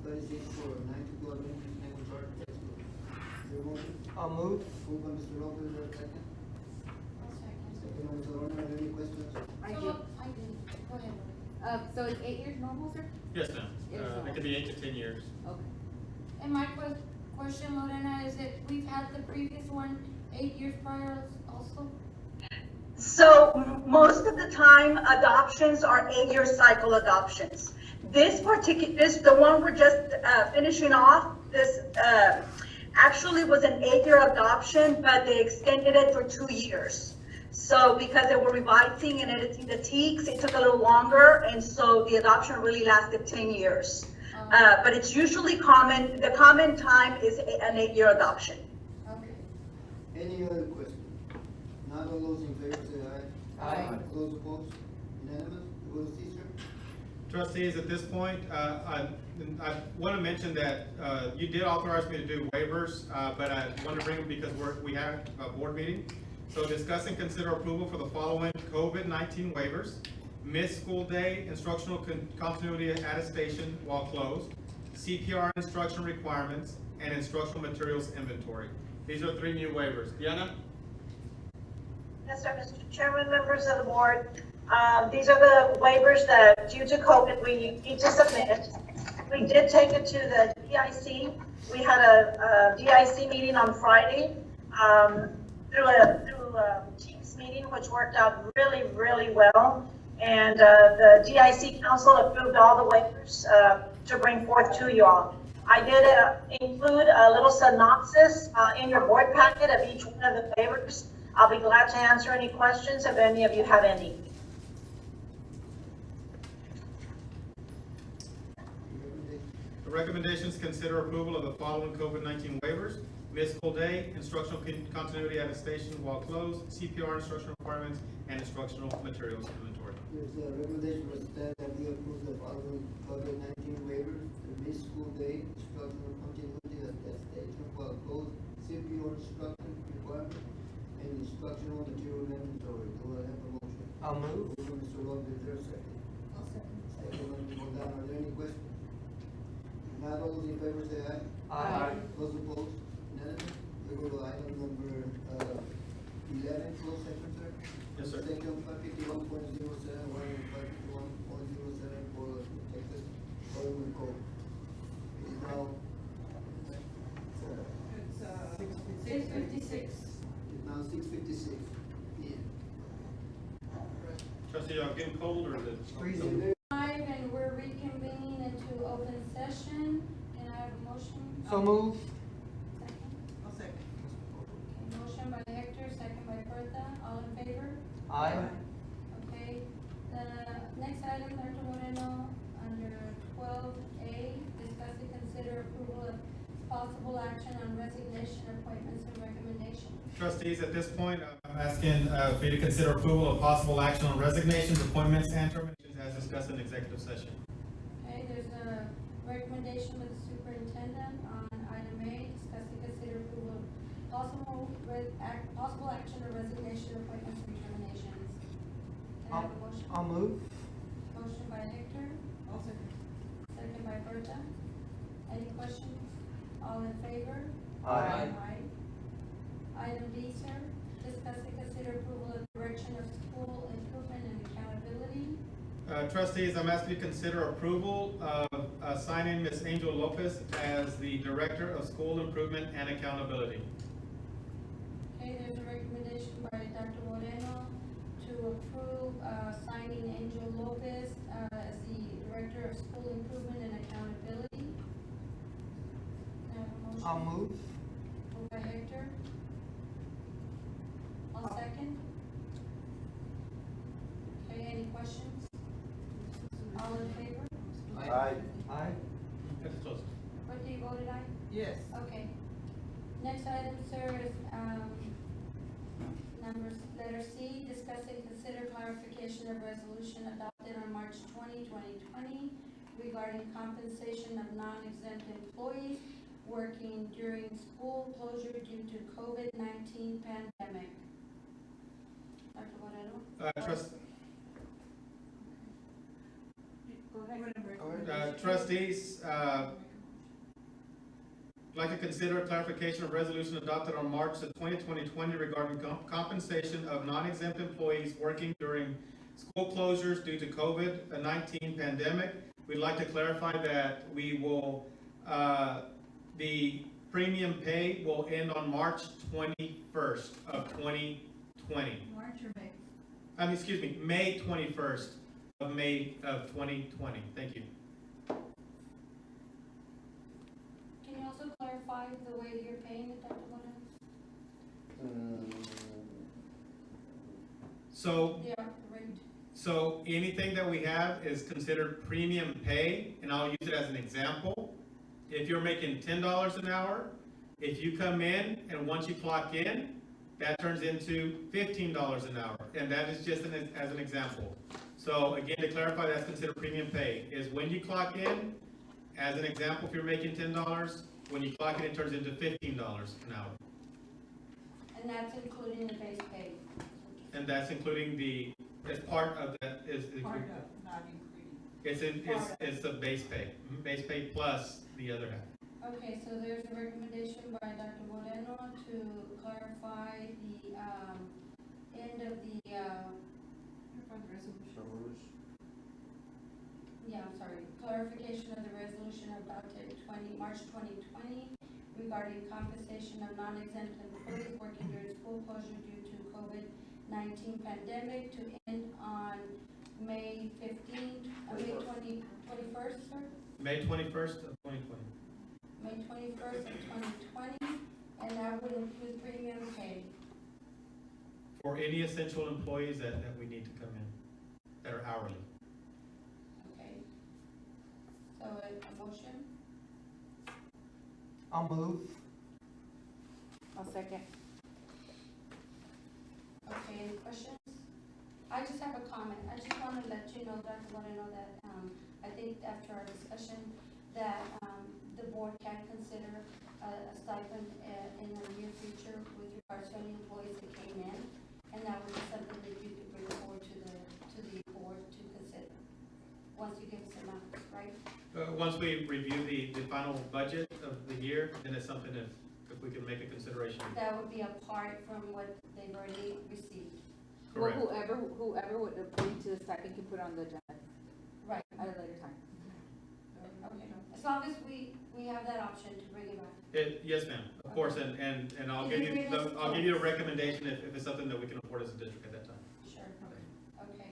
Study Sync for 9 to 12 English Language Arts textbook. Is there a motion? I'll move. Moved by Mr. Lopez, is there a second? I'll second. Second by Mr. Warner, are there any questions? I do. I do. Go ahead. So it's 8 years normal, sir? Yes, ma'am. It could be 8 to 10 years. Okay. And my question, Lorena, is that we've had the previous one 8 years prior also? So most of the time, adoptions are 8-year cycle adoptions. The one we're just finishing off, this actually was an 8-year adoption, but they extended it for 2 years. So because they were revising and editing the TEKS, it took a little longer, and so the adoption really lasted 10 years. But it's usually common, the common time is an 8-year adoption. Okay. Any other questions? Not all those in favor say aye. Aye. Those opposed? Unanimous? The vote is sir. Trustees, at this point, I want to mention that you did authorize me to do waivers, but I want to bring them because we have a board meeting. So discuss and consider approval for the following COVID-19 waivers: missed school day, instructional continuity attestation while closed, CPR instruction requirements, and instructional materials inventory. These are 3 new waivers. Diana? Yes, sir, Mr. Chairman, members of the board. These are the waivers that, due to COVID, we need to submit. We did take it to the DIC. We had a DIC meeting on Friday through a Teams meeting, which worked out really, really well. And the DIC council approved all the waivers to bring forth to you all. I did include a little synopsis in your board packet of each one of the waivers. I'll be glad to answer any questions if any of you have any. The recommendations consider approval of the following COVID-19 waivers: missed school day, instructional continuity attestation while closed, CPR instructional requirements, and instructional materials inventory. There's a recommendation from staff that we approve the following COVID-19 waivers: the missed school day, instructional continuity attestation while closed, CPR instruction requirement, and instructional material inventory. Do I have a motion? I'll move. Moved by Mr. Lopez, is there a second? I'll second. Second by Ms. Morgana, are there any questions? Not all those in favor say aye. Aye. Those opposed? Unanimous? We go to item number 11, closed session, sir. Yes, sir. Section 551.07, 551.07 for Texas Government Code. It is now, It's 6:56. it's now 6:56 p.m. Trustee, y'all getting cold or is it? Freezing. And we're reconvening into open session. Can I have a motion? So move. Second. I'll second. Okay, motion by Hector, second by Bertha. All in favor? Aye. Okay. The next item, Dr. Moreno, under 12A, discuss and consider approval of possible action on resignation, appointments, and recommendations. Trustees, at this point, I'm asking for you to consider approval of possible action on resignations, appointments, and terminations as discussed in executive session. Okay, there's a recommendation with the superintendent on item A, discuss and consider approval of possible action or resignation, appointments, and terminations. Can I have a motion? I'll move. Motion by Hector, I'll second. second by Bertha. Any questions? All in favor? Aye. Item D, sir, discuss and consider approval of direction of school improvement and accountability. Trustees, I'm asking you to consider approval of assigning Ms. Angel Lopez as the Director of School Improvement and Accountability. Okay, there's a recommendation by Dr. Moreno to approve signing Angel Lopez as the Director of School Improvement and Accountability. Can I have a motion? I'll move. Moved by Hector. I'll second. Okay, any questions? All in favor? Aye. Aye. That's close. What do you voted aye? Yes. Okay. Next item, sir, is, letter C, discuss and consider clarification of resolution adopted on March 20, 2020 regarding compensation of non-exempt employees working during school closure due to COVID-19 pandemic. Dr. Moreno? Go ahead. Trustees, I'd like to consider clarification of resolution adopted on March 20, 2020 regarding compensation of non-exempt employees working during school closures due to COVID-19 pandemic. We'd like to clarify that we will, the premium pay will end on March 21st of 2020. March or May? Excuse me, May 21st of May of 2020. Thank you. Can you also clarify the way you're paying it, Dr. Moreno? So, Yeah, rate. so anything that we have is considered premium pay, and I'll use it as an example. If you're making $10 an hour, if you come in and once you clock in, that turns into $15 an hour, and that is just as an example. So again, to clarify, that's considered premium pay, is when you clock in, as an example, if you're making $10, when you clock in, it turns into $15 an hour. And that's including the base pay. And that's including the, as part of that is, Part of, not including. it's the base pay. Base pay plus the other half. Okay, so there's a recommendation by Dr. Moreno to clarify the, end of the, clarification of the resolution adopted March 2020 regarding compensation of non-exempt employees working during school closure due to COVID-19 pandemic to end on May 15th, May 21st, sir? May 21st of 2020. May 21st of 2020, and that would include premium pay. For any essential employees that we need to come in, that are hourly. Okay. So a motion? I'll move. I'll second. Okay, any questions? I just have a comment. I just want to let you know, Dr. Moreno, that I think after our discussion that the board can consider a stipend in the near future with regards to any employees that came in, and that would be something that you could bring forward to the board to consider once you give us amounts, right? Once we review the final budget of the year, then it's something if we can make a consideration. That would be apart from what they've already received. Correct. Well, whoever would agree to the stipend can put it on the agenda Right. at a later time. Okay. As long as we have that option to bring it back. Yes, ma'am, of course, and I'll give you, I'll give you a recommendation if it's something that we can afford as a district at that time. Sure. Okay.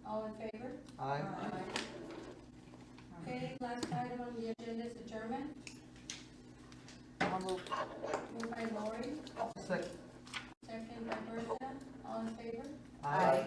All in favor? Aye. Okay, last item on the agenda is adjournment. I'll move. Moved by Lori, Second. second by Bertha. All in favor? Aye.